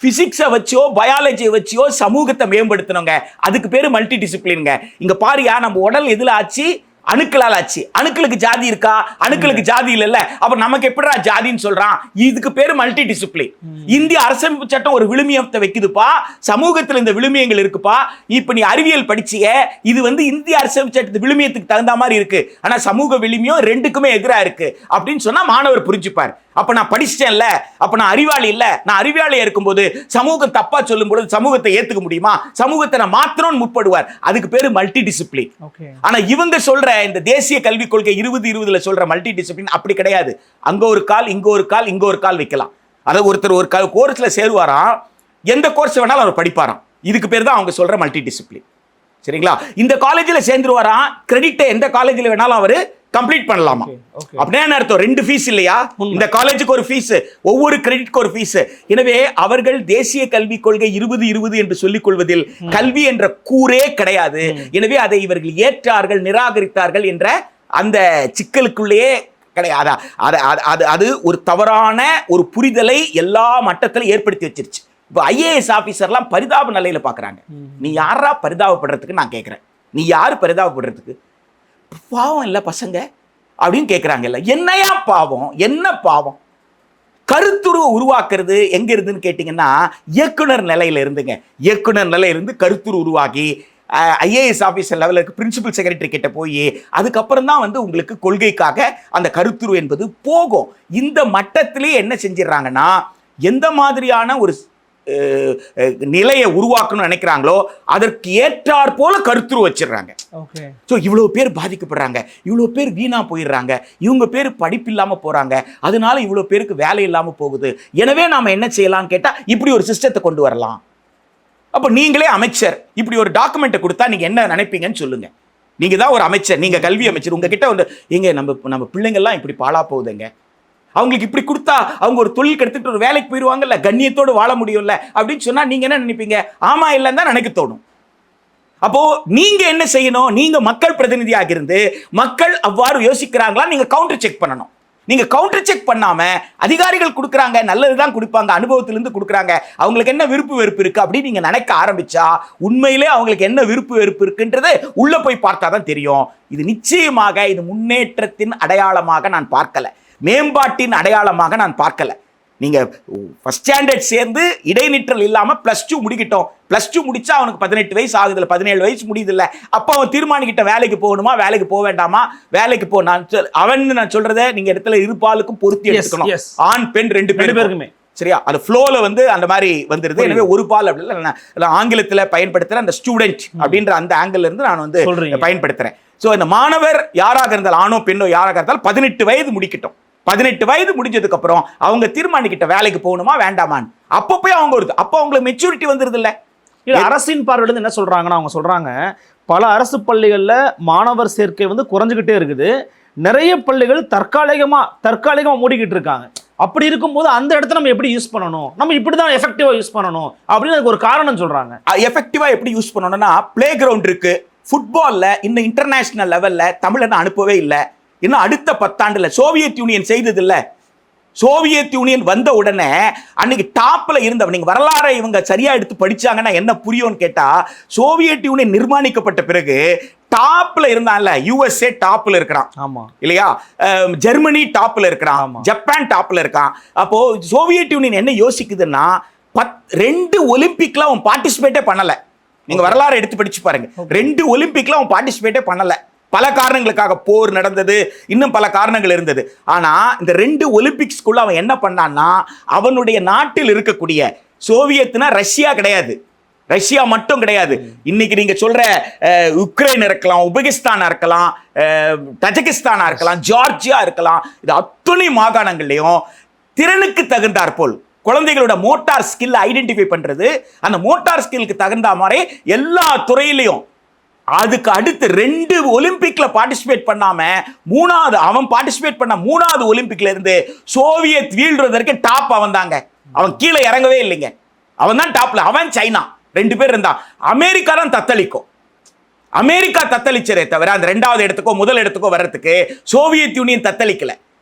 பிசிக்ஸை வச்சோ பயாலஜியை வச்சோ சமூகத்தை மேம்படுத்தணுங்க, அதுக்கு பேர் மல்டி டிசிப்ளின்ங்க. இங்கே பாரியா, நம்ம உடல் எதில் ஆச்சு? அணுக்களால் ஆச்சு. அணுக்களுக்கு ஜாதி இருக்கா? அணுக்களுக்கு ஜாதி இல்லைல்ல. அப்ப நமக்கு எப்படிடா ஜாதின்னு சொல்றான்? இதுக்கு பேரு மல்டி டிசிப்ளின். இந்திய அரசமைப்பு சட்டம் ஒரு விழுமியத்தை வைக்குதுப்பா, சமூகத்தில் இந்த விழுமியங்கள் இருக்குப்பா. இப்ப நீ அறிவியல் படிச்சிய, இது வந்து இந்திய அரசமைப்பு சட்டத்து விழுமியத்துக்கு தகுந்த மாதிரி இருக்கு, ஆனா சமூக விழுமியம் ரெண்டுக்குமே எதிரா இருக்கு அப்படின்னு சொன்னா மாணவர் புரிஞ்சுப்பார். அப்ப நான் படிச்சிட்டேன்ல, அப்ப நான் அறிவாளி இல்ல. நான் அறிவாளியா இருக்கும்போது சமூகம் தப்பா சொல்லும் பொழுது சமூகத்தை ஏத்துக்க முடியுமா? சமூகத்தை நான் மாத்திரம் முற்படுவார். அதுக்கு பேரு மல்டி டிசிப்ளின். ஆனா இவங்க சொல்ற இந்த தேசிய கல்விக் கொள்கை 2020 சொல்ற மல்டி டிசிப்ளின் அப்படி கிடையாது. அங்க ஒரு கால், இங்க ஒரு கால், இங்க ஒரு கால் வைக்கலாம். அதாவது ஒருத்தர் ஒரு கோர்ஸ்ல சேருவாராம், எந்த கோர்ஸ் வேணாலும் அவர் படிப்பாராம். இதுக்கு பேர் தான் அவங்க சொல்ற மல்டி டிசிப்ளின். சரிங்களா? இந்த காலேஜ்ல சேர்ந்துருவாராம், கிரெடிட்டை எந்த காலேஜ்ல வேணாலும் அவரு கம்ப்ளீட் பண்ணலாமா? அப்படியே அர்த்தம் 2 ஃபீஸ் இல்லையா? இந்த காலேஜுக்கு ஒரு ஃபீஸ், ஒவ்வொரு கிரெடிட்க்கு ஒரு ஃபீஸ். எனவே அவர்கள் தேசிய கல்விக் கொள்கை 2020 என்று சொல்லிக் கொள்வதில் கல்வி என்ற கூரே கிடையாது. எனவே அதை இவர்கள் ஏற்றார்கள், நிராகரித்தார்கள் என்ற அந்த சிக்கலுக்குள்ளேயே கிடையாது. அது ஒரு தவறான ஒரு புரிதலை எல்லா மட்டத்திலும் ஏற்படுத்தி வச்சிருச்சு. இப்போ IAS ஆபீசர்லாம் பரிதாப நிலையில பாக்குறாங்க. நீ யாரா பரிதாபப்படுறதுக்கு நான் கேட்கிறேன். நீ யாரு பரிதாபப்படுறதுக்கு? பாவம் இல்ல பசங்க அப்படின்னு கேட்கிறாங்கல்ல. என்னையா பாவம்? என்ன பாவம்? கருத்துருவை உருவாக்குறது எங்க இருந்துன்னு கேட்டீங்கன்னா, இயக்குனர் நிலையில இருந்துங்க. இயக்குனர் நிலையிலிருந்து கருத்துரு உருவாகி ஐஏஎஸ் ஆஃபீஸர் லெவலுக்கு பிரின்சிபல் செக்ரட்டரி கிட்ட போய் அதுக்கப்புறம் தான் வந்து உங்களுக்கு கொள்கைக்காக அந்த கருத்துரு என்பது போகும். இந்த மட்டத்திலேயே என்ன செஞ்சிடறாங்கன்னா, எந்த மாதிரியான ஒரு நிலையை உருவாக்கணும்னு நினைக்கிறாங்களோ அதற்கு ஏற்றாற் போல கருத்துரு வச்சிடுறாங்க. ஸோ இவ்வளோ பேர் பாதிக்கப்படுறாங்க, இவ்வளோ பேர் வீணா போயிடுறாங்க, இவங்க பேர் படிப்பு இல்லாமல் போறாங்க, அதனால இவ்வளோ பேருக்கு வேலை இல்லாமல் போகுது. எனவே நாம என்ன செய்யலாம்னு கேட்டால் இப்படி ஒரு சிஸ்டத்தை கொண்டு வரலாம். அப்போ நீங்களே அமைச்சர் இப்படி ஒரு டாக்குமெண்ட்டை கொடுத்தா நீங்க என்ன நினைப்பீங்கன்னு சொல்லுங்க. நீங்க தான் ஒரு அமைச்சர், நீங்க கல்வி அமைச்சர், உங்ககிட்ட வந்து எங்க நம்ம பிள்ளைங்கள்லாம் இப்படி பாழா போகுதுங்க, அவங்களுக்கு இப்படி கொடுத்தா அவங்க ஒரு தொழில் எடுத்துட்டு ஒரு வேலைக்கு போயிடுவாங்கல்ல, கண்ணியத்தோடு வாழ முடியும்ல அப்படின்னு சொன்னா நீங்க என்ன நினைப்பீங்க? ஆமா இல்லைன்னு தான் நினைக்க தோணும். அப்போ நீங்க என்ன செய்யணும்? நீங்க மக்கள் பிரதிநிதியாக இருந்து மக்கள் அவ்வாறு யோசிக்கிறாங்களா நீங்க கவுண்டர் செக் பண்ணணும். நீங்க கவுண்டர் செக் பண்ணாம அதிகாரிகள் கொடுக்குறாங்க, நல்லதுதான் கொடுப்பாங்க, அனுபவத்திலிருந்து கொடுக்குறாங்க, அவங்களுக்கு என்ன விருப்பு வெறுப்பு இருக்கு அப்படின்னு நீங்க நினைக்க ஆரம்பிச்சா உண்மையிலே அவங்களுக்கு என்ன விருப்பு வெறுப்பு இருக்குன்றது உள்ள போய் பார்த்தாதான் தெரியும். இது நிச்சயமாக இது முன்னேற்றத்தின் அடையாளமாக நான் பார்க்கல, மேம்பாட்டின் அடையாளமாக நான் பார்க்கல. நீங்க ஃபர்ஸ்ட் ஸ்டாண்டர்ட் சேர்ந்து இடைநிற்றல் இல்லாம +2 முடிக்கிட்டோம். +2 முடிச்சா அவனுக்கு 18 வயசு ஆகுதுல்ல, 17 வயசு முடியுது இல்ல, அப்ப அவன் தீர்மானிக்கிட்ட வேலைக்கு போகணுமா வேலைக்கு போக வேண்டாமா, வேலைக்கு போ. நான் சொல்றதை நீங்க இடத்துல இருபாலுக்கும் பொருத்தி எடுத்துக்கணும். ஆண் பெண் ரெண்டு பேருக்குமே சரியா, அது ஃப்ளோல வந்து அந்த மாதிரி வந்துருது. எனவே ஒரு பால் அப்படி ஆங்கிலத்தில் பயன்படுத்துற அந்த ஸ்டூடெண்ட் அப்படின்ற அந்த ஆங்கிள் இருந்து நான் வந்து பயன்படுத்துறேன். ஸோ இந்த மாணவர் யாராக இருந்தாலும் ஆணோ பெண்ணோ யாராக இருந்தாலும் 18 வயது முடிக்கட்டும். 18 வயது முடிஞ்சதுக்கு அப்புறம் அவங்க தீர்மானிக்கிட்ட வேலைக்கு போகணுமா வேண்டாமான்னு அப்போ போய் அவங்க வருது, அப்போ அவங்களுக்கு மெச்சூரிட்டி வந்துருது இல்ல. அரசின் பார்வையிலிருந்து என்ன சொல்றாங்கன்னா, அவங்க சொல்றாங்க பல அரசு பள்ளிகள்ல மாணவர் சேர்க்கை வந்து குறைஞ்சுக்கிட்டே இருக்குது, நிறைய பள்ளிகள் தற்காலிகமா மூடிக்கிட்டு இருக்காங்க. அப்படி இருக்கும்போது அந்த இடத்த நம்ம எப்படி யூஸ் பண்ணணும், நம்ம இப்படிதான் எஃபெக்டிவா யூஸ் பண்ணணும் அப்படின்னு அதுக்கு ஒரு காரணம் சொல்றாங்க. எஃபெக்டிவா எப்படி யூஸ் பண்ணணும்னா, பிளே கிரவுண்ட் இருக்கு. ஃபுட்பால்ல இன்னும் இன்டர்நேஷனல் லெவல்ல தமிழனை அனுப்பவே இல்லை. இன்னும் அடுத்த 10 ஆண்டுல சோவியத் யூனியன் செய்தது இல்ல. சோவியத் யூனியன் வந்த உடனே அன்னைக்கு டாப்ல இருந்தவன், நீங்க வரலாறை இவங்க சரியா எடுத்து படிச்சாங்கன்னா என்ன புரியும்னு கேட்டா, சோவியத் யூனியன் நிர்மாணிக்கப்பட்ட பிறகு டாப்ல இருந்தான்ல, யுஎஸ்ஏ டாப்ல இருக்கிறான், ஆமா இல்லையா, ஜெர்மனி டாப்ல இருக்கிறான், ஜப்பான் டாப்ல இருக்கான். அப்போ சோவியத் யூனியன் என்ன யோசிக்குதுன்னா, 2 ஒலிம்பிக்ல அவன் பார்ட்டிசிபேட்டே பண்ணல. நீங்க வரலாறு எடுத்து படிச்சு பாருங்க, 2 ஒலிம்பிக்ல அவன் பார்ட்டிசிபேட்டே பண்ணல. பல காரணங்களுக்காக போர் நடந்தது, இன்னும் பல காரணங்கள் இருந்தது. ஆனா இந்த 2 ஒலிம்பிக்ஸ்க்குள்ள அவன் என்ன பண்ணான்னா, அவனுடைய நாட்டில் இருக்கக்கூடிய சோவியத்னா ரஷ்யா கிடையாது, ரஷ்யா மட்டும் கிடையாது, இன்னைக்கு நீங்க சொல்ற உக்ரைன் இருக்கலாம், உபகிஸ்தானா இருக்கலாம், தஜகிஸ்தானா இருக்கலாம், ஜார்ஜியா இருக்கலாம், இது அத்தனை மாகாணங்கள்லையும் திறனுக்கு தகுந்தாற்போல் குழந்தைகளோட மோட்டார் ஸ்கில் ஐடென்டிஃபை பண்றது, அந்த மோட்டார் ஸ்கில்லுக்கு தகுந்த மாதிரி எல்லா துறையிலையும் அதுக்கு அடுத்து 2 ஒலிம்பிக்ல பார்ட்டிசிபேட் பண்ணாம அவன் பார்ட்டிசிபேட் பண்ண 3வது ஒலிம்பிக்ல இருந்து சோவியத் வீழ்றதற்கு டாப் அவன் தாங்க. அவன் கீழே இறங்கவே இல்லைங்க, அவன் தான் டாப்ல. அவன் சைனா 2 பேர் இருந்தான். அமெரிக்கா தான் தத்தளிக்கும், அமெரிக்கா தத்தளிச்சதே தவிர அந்த 2வது இடத்துக்கோ முதல் இடத்துக்கோ வர்றதுக்கு சோவியத் யூனியன் தத்தளிக்கல.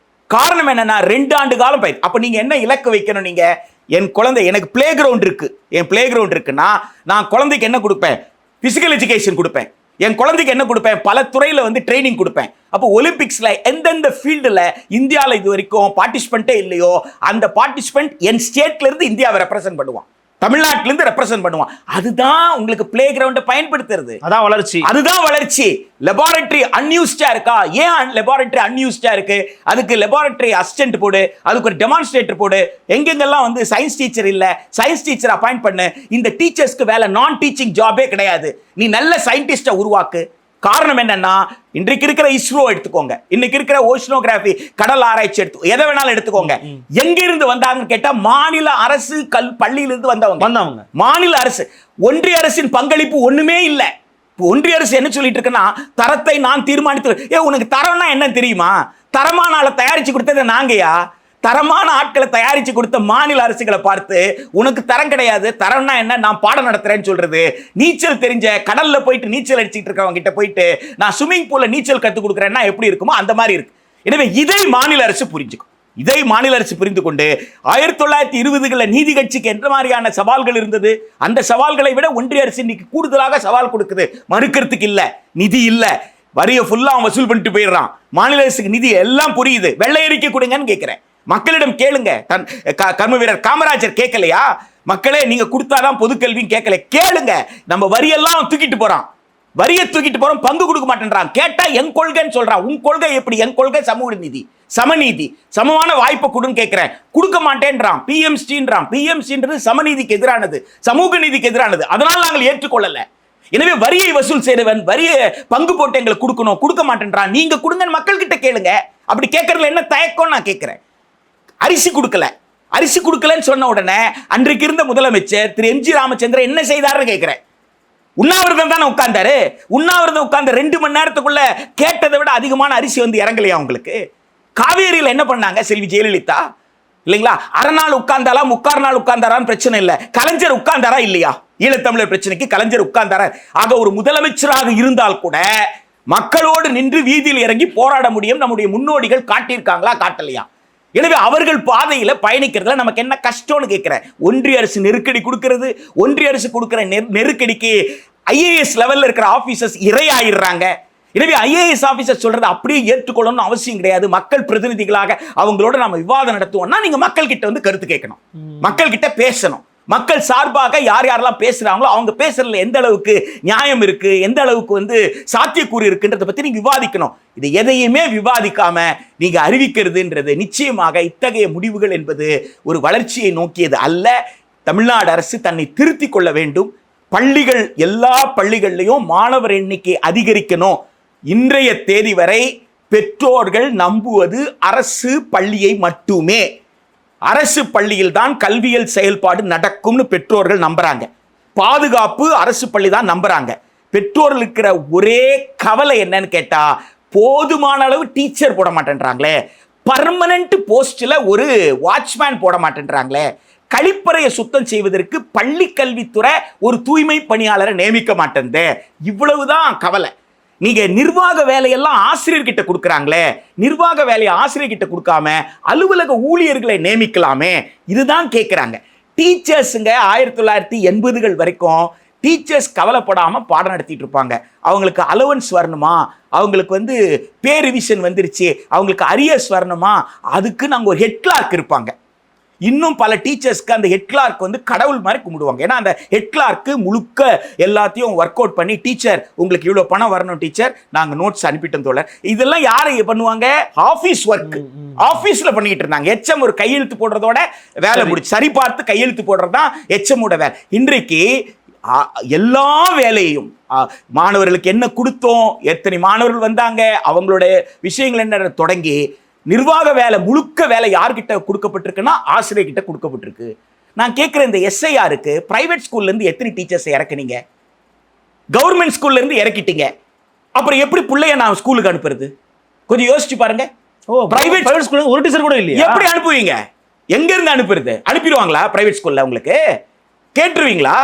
காரணம் என்னன்னா 2 ஆண்டு காலம் பயிர். அப்ப நீங்க என்ன இலக்கு வைக்கணும்? நீங்க என் குழந்தை, எனக்கு பிளே கிரவுண்ட் இருக்கு, என் பிளே கிரவுண்ட் இருக்குன்னா நான் குழந்தைக்கு என்ன கொடுப்பேன்? பிசிக்கல் எஜுகேஷன் கொடுப்பேன். என் குழந்தைக்கு என்ன கொடுப்பேன்? பல துறையில வந்து ட்ரைனிங் கொடுப்பேன். அப்போ ஒலிம்பிக்ஸ்ல எந்தெந்த ஃபீல்டுல இந்தியாவில் இது வரைக்கும் பார்ட்டிசிபென்ட்டே இல்லையோ அந்த பார்ட்டிசிபென்ட் என் ஸ்டேட்ல இருந்து இந்தியாவை ரெப்ரசென்ட் பண்ணுவான், தமிழ்நாட்டில இருந்து ரெப்ரசென்ட் பண்ணுவான். அதுதான் உங்களுக்கு பிளே கிரவுண்டை பயன்படுத்துறது, அதான் வளர்ச்சி, அதுதான் வளர்ச்சி. லெபார்டரி அன்யூஸ்டா இருக்கா? ஏன் லெபார்டரி அன்யூஸ்டா இருக்கு? அதுக்கு லெபார்டரி அசிஸ்டன்ட் போடு, அதுக்கு ஒரு டெமான்ஸ்ட்ரேட்டர் போடு. எங்கெங்கெல்லாம் வந்து சயின்ஸ் டீச்சர் இல்ல, சயின்ஸ் டீச்சர் அப்பாயிண்ட் பண்ணு. இந்த டீச்சர்ஸ்க்கு வேலை நான் டீச்சிங் ஜாபே கிடையாது. நீ நல்ல சயின்டிஸ்டை உருவாக்கு. காரணம் என்னன்னா, இன்றைக்கு இருக்கிற இஸ்ரோ எடுத்துக்கோங்க, இன்னைக்கு இருக்கிற ஓஷனோகிராஃபி கடல் ஆராய்ச்சி எதை வேணாலும் எடுத்துக்கோங்க. எங்க இருந்து வந்தாங்கன்னு கேட்டா மாநில அரசு பள்ளியிலிருந்து வந்தவங்க. மாநில அரசு, ஒன்றிய அரசின் பங்களிப்பு ஒண்ணுமே இல்லை. ஒன்றிய அரசு என்ன சொல்லிட்டு இருக்குன்னா, தரத்தை நான் தீர்மானித்து. உனக்கு தரம்னா என்ன தெரியுமா? தரமான ஆளை தயாரிச்சு கொடுத்தது நாங்கயா. தரமான ஆட்களை தயாரிச்சு கொடுத்த மாநில அரசுகளை பார்த்து உனக்கு தரம் கிடையாது, தரம்னா என்ன, நான் பாடம் நடத்துறேன்னு சொல்றது. நீச்சல் தெரிஞ்ச கடல்ல போயிட்டு நீச்சல் அடிச்சுட்டு இருக்கவங்க கிட்ட போயிட்டு நான் ஸ்விமிங் பூல்ல நீச்சல் கற்றுக் கொடுக்குறேன்னா எப்படி இருக்குமோ அந்த மாதிரி இருக்கு. எனவே இதை மாநில அரசு புரிஞ்சுக்கும். இதை மாநில அரசு புரிந்து கொண்டு 1920களில் நீதி கட்சிக்கு எந்த மாதிரியான சவால்கள் இருந்தது, அந்த சவால்களை விட ஒன்றிய அரசு இன்னைக்கு கூடுதலாக சவால் கொடுக்குது. மறுக்கிறதுக்கு இல்ல, நிதி இல்ல, வரிய ஃபுல்லா அவன் வசூல் பண்ணிட்டு போயிடுறான். மாநில அரசுக்கு நிதி எல்லாம் புரியுது, வெள்ளை அறிக்கை கொடுங்கன்னு கேட்கிறேன். மக்களிடம் கேளுங்க. கர்ம வீரர் காமராஜர் கேட்கலையா? மக்களே நீங்க கொடுத்தாதான் பொதுக்கல்வின்னு கேட்கல, கேளுங்க. நம்ம வரியெல்லாம் தூக்கிட்டு போறான், வரியை தூக்கிட்டு போறோம், பங்கு கொடுக்க மாட்டேன்றான். கேட்டா என் கொள்கைன்னு சொல்றான். உன் கொள்கை எப்படி? என் கொள்கை சமூக நீதி, சமநீதி, சமமான வாய்ப்பை கொடுன்னு கேட்கிறேன். கொடுக்க மாட்டேன்றான். பிஎம்சின்றான். பிஎம்சின்றது சமநீதிக்கு எதிரானது, சமூக நீதிக்கு எதிரானது. அதனால நாங்கள் ஏற்றுக்கொள்ளல. எனவே வரியை வசூல் செய்தவன் வரியை பங்கு போட்டு எங்களுக்கு கொடுக்கணும், கொடுக்க மாட்டேன்றான். நீங்க கொடுங்கன்னு மக்கள் கிட்ட கேளுங்க. அப்படி கேட்கறதுல என்ன தயக்கம் நான் கேட்கிறேன். அரிசி கொடுக்கல, அரிசி கொடுக்கலன்னு சொன்ன உடனே அன்றைக்கு இருந்த முதலமைச்சர் திரு எம்ஜி ராமச்சந்திரன் என்ன செய்தாருன்னு கேட்கிறேன். உண்ணாவிரதம் தானே உட்கார்ந்தாரு. உண்ணாவிரதம் உட்கார்ந்த 2 மணி நேரத்துக்குள்ள கேட்டதை விட அதிகமான அரிசி வந்து இறங்கலையா உங்களுக்கு? காவேரியில் என்ன பண்ணாங்க செல்வி ஜெயலலிதா? இல்லைங்களா? அரை நாள் உட்கார்ந்தாலா 3/4 நாள் உட்கார்ந்தாரான்னு பிரச்சனை இல்லை. கலைஞர் உட்கார்ந்தாரா இல்லையா? ஈழத்தமிழர் பிரச்சனைக்கு கலைஞர் உட்கார்ந்தாரா? ஆக ஒரு முதலமைச்சராக இருந்தால் கூட மக்களோடு நின்று வீதியில் இறங்கி போராட முடியும் நம்முடைய முன்னோடிகள் காட்டியிருக்காங்களா, காட்டலையா? எனவே அவர்கள் பாதையில பயணிக்கிறதுல நமக்கு என்ன கஷ்டம்னு கேட்கிறேன். ஒன்றிய அரசு நெருக்கடி கொடுக்கிறது. ஒன்றிய அரசு கொடுக்கிற நெருக்கடிக்கு ஐஏஎஸ் லெவல்ல இருக்கிற ஆபீசர்ஸ் இரையாயிடுறாங்க. எனவே ஐஏஎஸ் ஆபீசர் சொல்றது அப்படியே ஏற்றுக்கொள்ளணும்னு அவசியம் கிடையாது. மக்கள் பிரதிநிதிகளாக அவங்களோட நம்ம விவாதம் நடத்துவோம்னா நீங்க மக்கள் கிட்ட வந்து கருத்து கேட்கணும், மக்கள் கிட்ட பேசணும். மக்கள் சார்பாக யார் யாரெல்லாம் பேசுறாங்களோ அவங்க பேசுறதுல எந்த அளவுக்கு நியாயம் இருக்கு, எந்த அளவுக்கு வந்து சாத்தியக்கூறு இருக்குன்றத பத்தி நீங்க விவாதிக்கணும். இது எதையுமே விவாதிக்காம நீங்க அறிவிக்கிறதுன்றது நிச்சயமாக இத்தகைய முடிவுகள் என்பது ஒரு வளர்ச்சியை நோக்கியது அல்ல. தமிழ்நாடு அரசு தன்னை திருத்திக் கொள்ள வேண்டும். பள்ளிகள், எல்லா பள்ளிகள்லையும் மாணவர் எண்ணிக்கை அதிகரிக்கணும். இன்றைய தேதி வரை பெற்றோர்கள் நம்புவது அரசு பள்ளியை மட்டுமே. அரசு பள்ளியில் தான் கல்வியல் செயல்பாடு நடக்கும்னு பெற்றோர்கள் நம்புறாங்க. பாதுகாப்பு அரசு பள்ளி தான் நம்புறாங்க. பெற்றோர்கள் இருக்கிற ஒரே கவலை என்னன்னு கேட்டா, போதுமான அளவு டீச்சர் போட மாட்டேன்றாங்களே, பர்மனன்ட் போஸ்ட்ல ஒரு வாட்ச்மேன் போட மாட்டேன்றாங்களே, கழிப்பறையை சுத்தம் செய்வதற்கு பள்ளி கல்வித்துறை ஒரு தூய்மை பணியாளரை நியமிக்க மாட்டேங்குது. இவ்வளவுதான் கவலை. நீங்க நிர்வாக வேலையெல்லாம் ஆசிரியர்கிட்ட கொடுக்குறாங்களே, நிர்வாக வேலையை ஆசிரியர்கிட்ட கொடுக்காம அலுவலக ஊழியர்களை நியமிக்கலாமே, இதுதான் கேட்குறாங்க. டீச்சர்ஸுங்க 1980கள் வரைக்கும் டீச்சர்ஸ் கவலைப்படாம பாடம் நடத்திட்டு இருப்பாங்க. அவங்களுக்கு அலவன்ஸ் வரணுமா, அவங்களுக்கு வந்து பே ரிவிஷன் வந்துருச்சு, அவங்களுக்கு அரியர்ஸ் வரணுமா, அதுக்கு நாங்கள் ஒரு ஹெட் கிளார்க் இருப்பாங்க. இன்னும் பல டீச்சர்ஸ்க்கு அந்த ஹெட் கிளார்க் வந்து கடவுள் மாதிரி கும்பிடுவாங்க. ஏன்னா அந்த ஹெட் கிளார்க்கு முழுக்க எல்லாத்தையும் ஒர்க் அவுட் பண்ணி, டீச்சர் உங்களுக்கு இவ்வளோ பணம் வரணும் டீச்சர், நாங்கள் நோட்ஸ் அனுப்பிட்டோம் தோழர். இதெல்லாம் யாரை பண்ணுவாங்க? ஆஃபீஸ் ஒர்க், ஆஃபீஸில் பண்ணிக்கிட்டு இருந்தாங்க. எச்எம் ஒரு கையெழுத்து போடுறதோட வேலை முடிச்சு, சரி பார்த்து கையெழுத்து போடுறது தான் எச்எம்மோட வேலை. இன்றைக்கு எல்லா வேலையும் மாணவர்களுக்கு என்ன கொடுத்தோம், எத்தனை மாணவர்கள் வந்தாங்க, அவங்களுடைய விஷயங்கள் என்ன தொடங்கி நிர்வாக வேலை, முழுக்க வேலை யார்கிட்ட கொடுக்கப்பட்டிருக்குன்னா ஆசிரியர்கிட்ட கொடுக்கப்பட்டிருக்கு. நான் கேட்குறேன், இந்த எஸ்ஐஆருக்கு பிரைவேட் ஸ்கூல்ல இருந்து எத்தனை டீச்சர்ஸ் இறக்குனீங்க? கவர்மெண்ட் ஸ்கூல்ல இருந்து இறக்கிட்டீங்க. அப்புறம் எப்படி பிள்ளைய நான் ஸ்கூலுக்கு அனுப்புறது? கொஞ்சம் யோசிச்சு பாருங்க. பிரைவேட் ஸ்கூல்ல ஒரு டீச்சர் கூட இல்லையா? எப்படி அனுப்புவீங்க? எங்க இருந்து அனுப்புறது? அனுப்பிடுவாங்களா பிரைவேட் ஸ்கூல்ல? உங்களுக்கு கேட்டுருவீங்களா?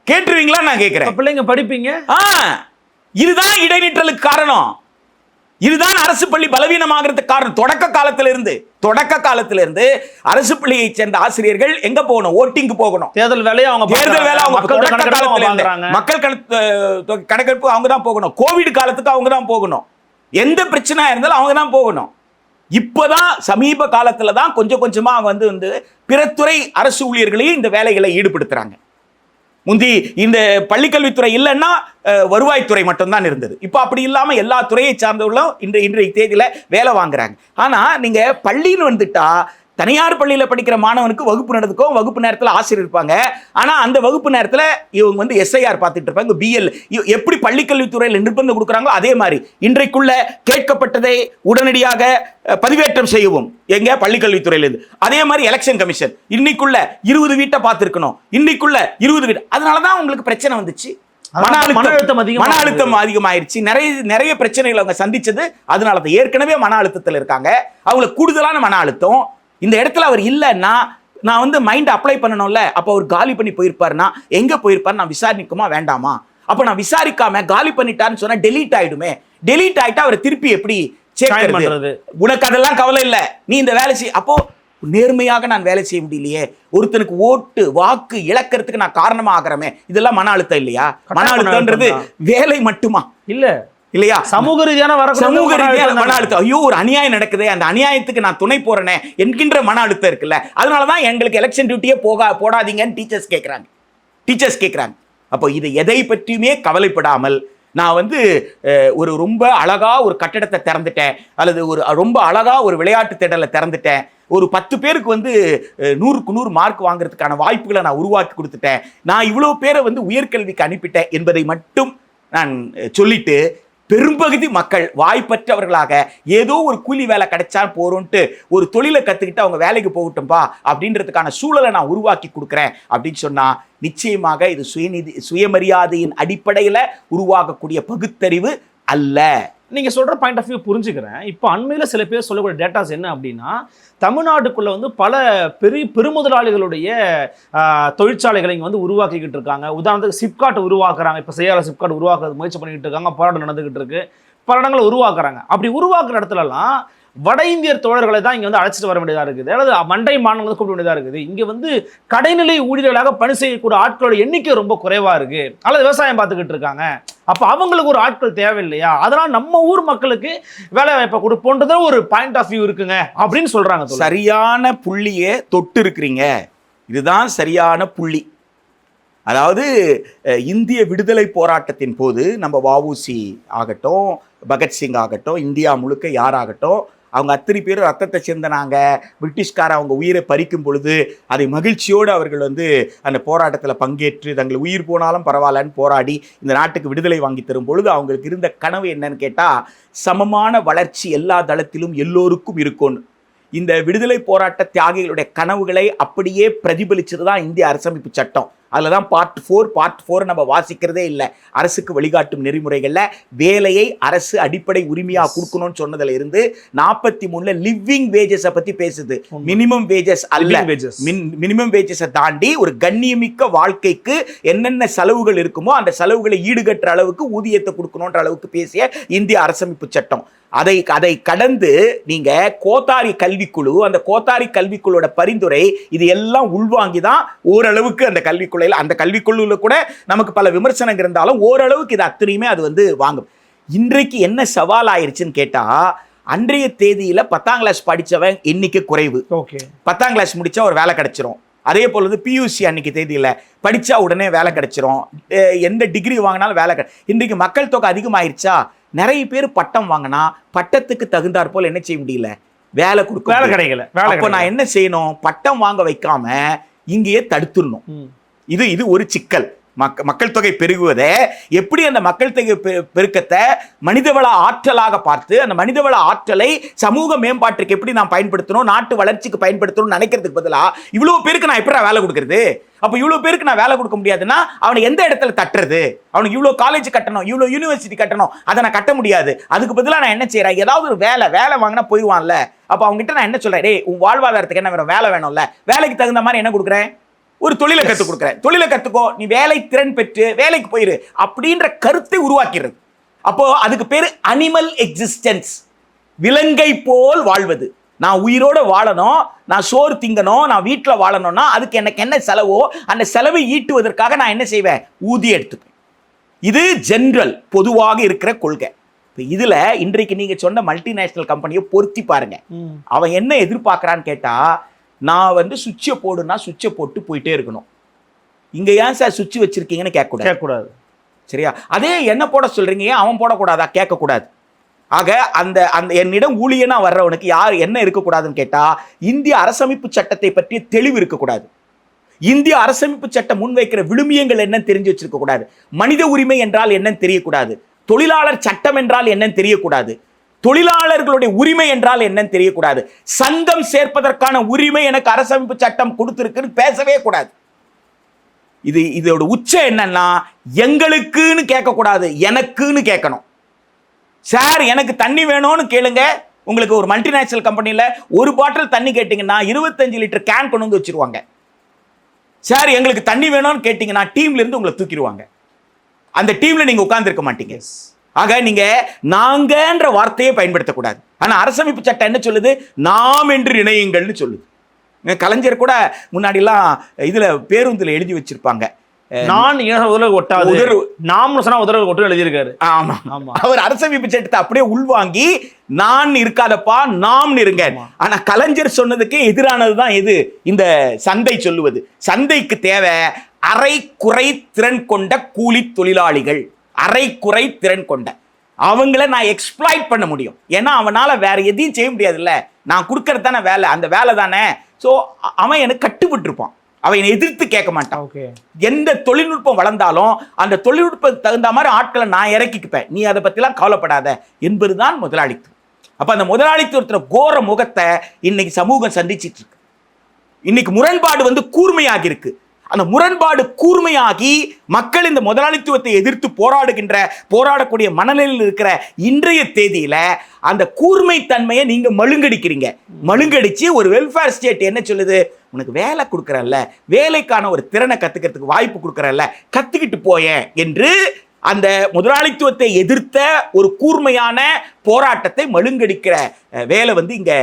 கேட்டுருவீங்களா? நான் கேட்கிறேன். பிள்ளைங்க படிப்பீங்க. இதுதான் இடைநிற்றலுக்கு காரணம். இதுதான் அரசு பள்ளி பலவீனமாகிறதுக்கு காரணம். தொடக்க காலத்திலிருந்து அரசு பள்ளியை சேர்ந்த ஆசிரியர்கள் எங்க போகணும்? ஓட்டிங்கு போகணும். தேர்தல் வேலையை அவங்க மக்கள் கணக்கெடுப்பு அவங்க தான் போகணும். கோவிட் காலத்துக்கு அவங்க தான் போகணும். எந்த பிரச்சனையா இருந்தாலும் அவங்க தான் போகணும். இப்பதான் சமீப காலத்துல தான் கொஞ்சம் கொஞ்சமா வந்து பிறத்துறை அரசு ஊழியர்களையும் இந்த வேலைகளை ஈடுபடுத்துறாங்க. முந்தி இந்த பள்ளிக்கல்வித்துறை இல்லைன்னா வருவாய்த்துறை மட்டும்தான் இருந்தது. இப்போ அப்படி இல்லாமல் எல்லா துறையை சார்ந்தவர்களும் இன்றைய தேதியில் வேலை வாங்குறாங்க. ஆனால் நீங்கள் பள்ளின்னு வந்துட்டா, தனியார் பள்ளியில் படிக்கிற மாணவனுக்கு வகுப்பு நடந்துக்கும், வகுப்பு நேரத்தில் ஆசிரியர் இருப்பாங்க. ஆனால் அந்த வகுப்பு நேரத்தில் இவங்க வந்து எஸ்ஐஆர் பார்த்துட்டு இருப்பாங்க. பிஎல் எப்படி பள்ளிக்கல்வித்துறையில் நிர்பந்தம் கொடுக்குறாங்களோ அதே மாதிரி இன்றைக்குள்ள கேட்கப்பட்டதை உடனடியாக பதிவேற்றம் செய்யவும் எங்க பள்ளிக்கல்வித்துறையிலிருந்து. அதே மாதிரி எலெக்ஷன் கமிஷன் இன்னைக்குள்ள 20 வீட்டை பார்த்துருக்கணும், இன்னைக்குள்ள 20 வீடு. அதனால தான் உங்களுக்கு பிரச்சனை வந்துச்சு. மன அழுத்தம் அதிகமாயிருச்சு. நிறைய பிரச்சனைகள் அவங்க சந்திச்சது அதனால தான். ஏற்கனவே மன அழுத்தத்தில் இருக்காங்க, அவங்களுக்கு கூடுதலான மன அழுத்தம். இந்த இடத்துல அவர் இல்லைன்னா நான் வந்து மைண்ட் அப்ளை பண்ணணும்ல, அப்போ அவர் காலி பண்ணி போயிருப்பாருன்னா எங்க போயிருப்பாரு? நான் விசாரிக்குமா வேண்டாமா? அப்போ நான் விசாரிக்காம காலி பண்ணிட்டாருன்னு சொன்னா டெலீட் ஆயிடுமே. டெலீட் ஆயிட்டா அவரை திருப்பி எப்படி சேர்க்கிறது? உனக்கு அதெல்லாம் கவலை இல்லை, நீ இந்த வேலை செய். அப்போ நேர்மையாக நான் வேலை செய்ய முடியலையே, ஒருத்தனுக்கு ஓட்டு வாக்கு இழக்கிறதுக்கு நான் காரணமா ஆகிறமே, இதெல்லாம் மன அழுத்தம் இல்லையா? மன அழுத்தம்ன்றது வேலை மட்டுமா? இல்லையா? சமூக ரீதியான மன அழுத்தம். ஐயோ ஒரு அநியாயம் நடக்குது, அந்த அநியாயத்துக்கு நான் துணை போறேனே என்கின்ற மன அழுத்தம் இருக்குல்ல. அதனாலதான் எங்களுக்கு எலெக்ஷன் டியூட்டியே போடாதீங்கன்னு டீச்சர்ஸ் கேட்கறாங்க. அப்போ இதை எதை பற்றியுமே கவலைப்படாமல் நான் வந்து ஒரு ரொம்ப அழகா ஒரு கட்டடத்தை திறந்துட்டேன், அல்லது ஒரு ரொம்ப அழகா ஒரு விளையாட்டு திடலை திறந்துட்டேன், ஒரு 10 பேருக்கு வந்து 100க்கு 100 மார்க் வாங்குறதுக்கான வாய்ப்புகளை நான் உருவாக்கி கொடுத்துட்டேன், நான் இவ்வளோ பேரை வந்து உயர்கல்விக்கு அனுப்பிட்டேன் என்பதை மட்டும் நான் சொல்லிட்டு, பெரும்பகுதி மக்கள் வாய்ப்பற்றவர்களாக ஏதோ ஒரு கூலி வேலை கிடைச்சா போறோன்ட்டு ஒரு தொழிலை கத்துக்கிட்டு அவங்க வேலைக்கு போகட்டும்பா அப்படின்றதுக்கான சூழலை நான் உருவாக்கி கொடுக்குறேன் அப்படின்னு சொன்னா நிச்சயமாக இது சுயமரியாதையின் அடிப்படையில் உருவாகக்கூடிய பகுத்தறிவு அல்ல. நீங்க சொல்ற பாயிண்ட் ஆஃப் வியூ புரிஞ்சுக்கிறேன். இப்போ அண்மையில சில பேர் சொல்லக்கூடிய டேட்டாஸ் என்ன அப்படின்னா, தமிழ்நாட்டுக்குள்ள வந்து பல பெருமுதலாளிகளுடைய தொழிற்சாலைகளை இங்கே வந்து உருவாக்கிக்கிட்டு இருக்காங்க. உதாரணத்துக்கு சிப்காட் உருவாக்குறாங்க. இப்போ செய்யாத சிப்காட் உருவாக்குறது முயற்சி பண்ணிக்கிட்டு இருக்காங்க. போராட்டம் நடந்துகிட்டு இருக்கு. பல இடங்களை உருவாக்குறாங்க. அப்படி உருவாக்குற இடத்துலலாம் வட இந்தியர் தோழர்களை தான் இங்கே வந்து அழைச்சிட்டு வர வேண்டியதாக இருக்குது, அல்லது மண்டை மாநிலம் வந்து கூப்பிட வேண்டியதாக இருக்குது. இங்கே வந்து கடைநிலை ஊழியர்களாக பணி செய்யக்கூடிய ஆட்களோட எண்ணிக்கை ரொம்ப குறைவாக இருக்கு, அல்லது விவசாயம் பார்த்துக்கிட்டு இருக்காங்க. அப்போ அவங்களுக்கு ஒரு ஆட்கள் தேவையில்லையா, அதனால் நம்ம ஊர் மக்களுக்கு வேலை வாய்ப்பை கொடுப்போன்றது ஒரு பாயிண்ட் ஆஃப் வியூ இருக்குங்க அப்படின்னு சொல்றாங்க. சரியான புள்ளியே தொட்டு இருக்கிறீங்க. இதுதான் சரியான புள்ளி. அதாவது இந்திய விடுதலை போராட்டத்தின் போது நம்ம வஉசி ஆகட்டும், பகத்சிங் ஆகட்டும், இந்தியா முழுக்க யாராகட்டும், அவங்க அத்தனை பேர் ரத்தத்தை சிந்தினாங்க. பிரிட்டிஷ்கார அவங்க உயிரை பறிக்கும் பொழுது அதை மகிழ்ச்சியோடு அவர்கள் வந்து அந்த போராட்டத்தில் பங்கேற்று தங்கள் உயிர் போனாலும் பரவாயில்லன்னு போராடி இந்த நாட்டுக்கு விடுதலை வாங்கி தரும் பொழுது அவங்களுக்கு இருந்த கனவு என்னன்னு கேட்டால், சமமான வளர்ச்சி எல்லா தளத்திலும் எல்லோருக்கும் இருக்கும்னு. இந்த விடுதலை போராட்ட தியாகிகளுடைய கனவுகளை அப்படியே பிரதிபலிச்சது தான் இந்திய அரசமைப்பு சட்டம். அதில் தான் பார்ட் 4 நம்ம வாசிக்கிறதே இல்லை. அரசுக்கு வழிகாட்டும் நெறிமுறைகளில் வேலையை அரசு அடிப்படை உரிமையாக கொடுக்கணும்னு சொன்னதுல இருந்து 43 லிவிங் வேஜஸை பற்றி பேசுது. மினிமம் வேஜஸ் அல்ல, மினிமம் வேஜஸை தாண்டி ஒரு கண்ணியமிக்க வாழ்க்கைக்கு என்னென்ன செலவுகள் இருக்குமோ அந்த செலவுகளை ஈடுகட்டுற அளவுக்கு ஊதியத்தை கொடுக்கணுன்ற அளவுக்கு பேசிய இந்திய அரசமைப்பு சட்டம். அதை கடந்து நீங்க கோத்தாரி கல்விக்குழு, அந்த கோத்தாரி கல்விக்குழுவோட பரிந்துரை இது எல்லாம் உள்வாங்கி தான் ஓரளவுக்கு அந்த கல்விக்குழுல கூட நமக்கு பல விமர்சனங்கள் இருந்தாலும் ஓரளவுக்கு இது அத்தனையுமே அது வந்து வாங்கும். இன்றைக்கு என்ன சவால் ஆயிருச்சுன்னு கேட்டா, அன்றைய தேதியில 10ஆம் கிளாஸ் படிச்சவன் எண்ணிக்கை குறைவு. 10ஆம் கிளாஸ் முடிச்சா ஒரு வேலை கிடைச்சிரும். அதே போல வந்து பியூசி அன்னைக்கு தேதியில் படிச்சா உடனே வேலை கிடைச்சிரும், எந்த டிகிரி வாங்கினாலும் வேலை இன்றைக்கு மக்கள் தொகை அதிகமாயிருச்சா, நிறைய பேர் பட்டம் வாங்கினா பட்டத்துக்கு தகுந்தாற் போல் என்ன செய்ய முடியல, வேலை கிடைக்கல. அப்போ நான் என்ன செய்யணும், பட்டம் வாங்க வைக்காம இங்கேயே தடுத்துடணும். இது ஒரு சிக்கல். மக்கள் தொகை பெருகுவதை எப்படி அந்த மக்கள் தொகை பெருக்கத்தை மனிதவள ஆற்றலாக பார்த்து அந்த மனிதவள ஆற்றலை சமூக மேம்பாட்டுக்கு எப்படி நான் பயன்படுத்தணும், நாட்டு வளர்ச்சிக்கு பயன்படுத்தணும்னு நினைக்கிறதுக்கு பதிலாக இவ்வளோ பேருக்கு நான் எப்படி வேலை கொடுக்கறது, அப்போ இவ்வளோ பேருக்கு நான் வேலை கொடுக்க முடியாதுன்னா அவனை எந்த இடத்துல தட்டுறது, அவனுக்கு இவ்வளோ காலேஜ் கட்டணும், இவ்வளோ யூனிவர்சிட்டி கட்டணும், அதை நான் கட்ட முடியாது. அதுக்கு பதிலாக நான் என்ன செய்யறேன், ஏதாவது ஒரு வேலை வாங்கினா போயிடுவான்ல. அப்போ அவங்ககிட்ட நான் என்ன சொல்றேன், டேய் உன் வாழ்வாதாரத்துக்கு என்ன வேணும், வேலை வேணும்ல, வேலைக்கு தகுந்த மாதிரி என்ன கொடுக்குறேன், ஒரு தொழிலை கற்றுக் கொடுக்குறேன், தொழிலை கற்றுக்கோ, நீ வேலை திறன் பெற்று வேலைக்கு போயிரு அப்படின்ற கருத்தை உருவாக்கிறது. அப்போ அதுக்கு பேர் அனிமல் எக்ஸிஸ்டன்ஸ், விலங்கை போல் வாழ்வது. நான் உயிரோட வாழணும், நான் சோறு திங்கணும், நான் வீட்டில் வாழணும்னா அதுக்கு எனக்கு என்ன செலவோ அந்த செலவை ஈட்டுவதற்காக நான் என்ன செய்வேன், ஊதியம் எடுத்துப்பேன். இது ஜென்ரல் பொதுவாக இருக்கிற கொள்கை. இப்போ இதில் இன்றைக்கு நீங்கள் சொன்ன மல்டிநேஷனல் கம்பெனியை பொருத்தி பாருங்க. அவன் என்ன எதிர்பார்க்குறான்னு கேட்டால், நான் வந்து சுவிட்சை போடுனா சுவிட்சை போட்டு போயிட்டே இருக்கணும். இங்கே ஏன் சார் சுவிட்ச் வச்சிருக்கீங்கன்னு கேட்கக்கூடாது. சரியா? அதே என்ன போட சொல்றீங்க, ஏன் அவன் போடக்கூடாதா, கேட்கக்கூடாது. ஆக அந்த என்னிடம் ஊழியனா வர்றவனுக்கு யார் என்ன இருக்கக்கூடாதுன்னு கேட்டா, இந்திய அரசமைப்பு சட்டத்தை பற்றிய தெளிவு இருக்கக்கூடாது. இந்திய அரசமைப்பு சட்டம் முன்வைக்கிற விழுமியங்கள் என்னன்னு தெரிஞ்சு வச்சிருக்க கூடாது. மனித உரிமை என்றால் என்னன்னு தெரியக்கூடாது. தொழிலாளர் சட்டம் என்றால் என்னன்னு தெரியக்கூடாது. தொழிலாளர்களுடைய உரிமை என்றால் என்னன்னு தெரியக்கூடாது. சங்கம் சேர்ப்பதற்கான உரிமை எனக்கு அரசமைப்பு சட்டம் கொடுத்திருக்குன்னு பேசவே கூடாது. இதோட உச்சம் என்னன்னா, எங்களுக்குன்னு கேட்கக்கூடாது, எனக்குன்னு கேட்கணும். சார் எனக்கு தண்ணி வேணும்னு கேளுங்க. உங்களுக்கு ஒரு மல்டிநேஷனல் கம்பெனியில் ஒரு பாட்டில் தண்ணி கேட்டிங்கன்னா 25 லிட்டர் கேன் கொண்டு வந்து வச்சிருவாங்க. சார் எங்களுக்கு தண்ணி வேணும்னு கேட்டிங்கன்னா டீம்ல இருந்து உங்களை தூக்கிடுவாங்க. அந்த டீம்ல நீங்க உட்கார்ந்துருக்க மாட்டீங்க. ஆக நீங்க நாங்கன்ற வார்த்தையை பயன்படுத்தக்கூடாது. ஆனா அரசமைப்பு சட்டம் என்ன சொல்லுது, நாம் என்று இணையுங்கள்னு சொல்லுது. கலைஞர் கூட முன்னாடிலாம் இதுல பேருந்துல எழுதி வச்சிருப்பாங்க, நான் ஒட்டாது, நாம் ஒட்டு எழுதியிருக்காரு. ஆமா ஆமா, அவர் அரசமைப்பு சட்டத்தை அப்படியே உள்வாங்கி நான் இருக்காதப்பா நாம் இருங்க. ஆனா கலைஞர் சொன்னதுக்கு எதிரானதுதான் எது, இந்த சந்தை சொல்லுவது. சந்தைக்கு தேவை அரைக்குறை திறன் கொண்ட கூலி தொழிலாளிகள், அரைக்குறை திறன் கொண்ட அவங்கள நான் எக்ஸ்ப்ளாய்ட் பண்ண முடியும். ஏன்னா அவனால வேற எதையும் செய்ய முடியாதுல்ல, நான் கொடுக்கறது தானே வேலை, அந்த வேலை தானே. ஸோ அவன் எனக்கு கட்டுப்பட்டு இருப்பான், அவன் என்னை எதிர்த்து கேட்க மாட்டான். எந்த தொழில்நுட்பம் வளர்ந்தாலும் அந்த தொழில்நுட்பத்துக்கு தகுந்த மாதிரி ஆட்களை நான் இறக்கிக்குப்பேன், நீ அதை பத்திலாம் கவலைப்படாத என்பதுதான் முதலாளித்துவம். அப்ப அந்த முதலாளித்துவத்துல கோர முகத்தை இன்னைக்கு சமூகம் சந்திச்சிட்டு இருக்கு. இன்னைக்கு முரண்பாடு கூர்மையாகி இருக்கு. அந்த முரண்பாடு கூர்மையாகி மக்கள் இந்த முதலாளித்துவத்தை எதிர்த்து போராடக்கூடிய மனநிலையில் இருக்கிற இன்றைய தேதியில அந்த கூர்மை தன்மையை நீங்க மழுங்கடிக்கிறீங்க. மழுங்கடிச்சு ஒரு வெல்ஃபேர் ஸ்டேட் என்ன சொல்லுது, உனக்கு வேலை கொடுக்குறல்ல, வேலைக்கான ஒரு திறனை கத்துக்கிறதுக்கு வாய்ப்பு கொடுக்குறல்ல, கத்துக்கிட்டு போய என்று அந்த முதலாளித்துவத்தை எதிர்த்த ஒரு கூர்மையான போராட்டத்தை மழுங்கடிக்கிற வேலை இங்க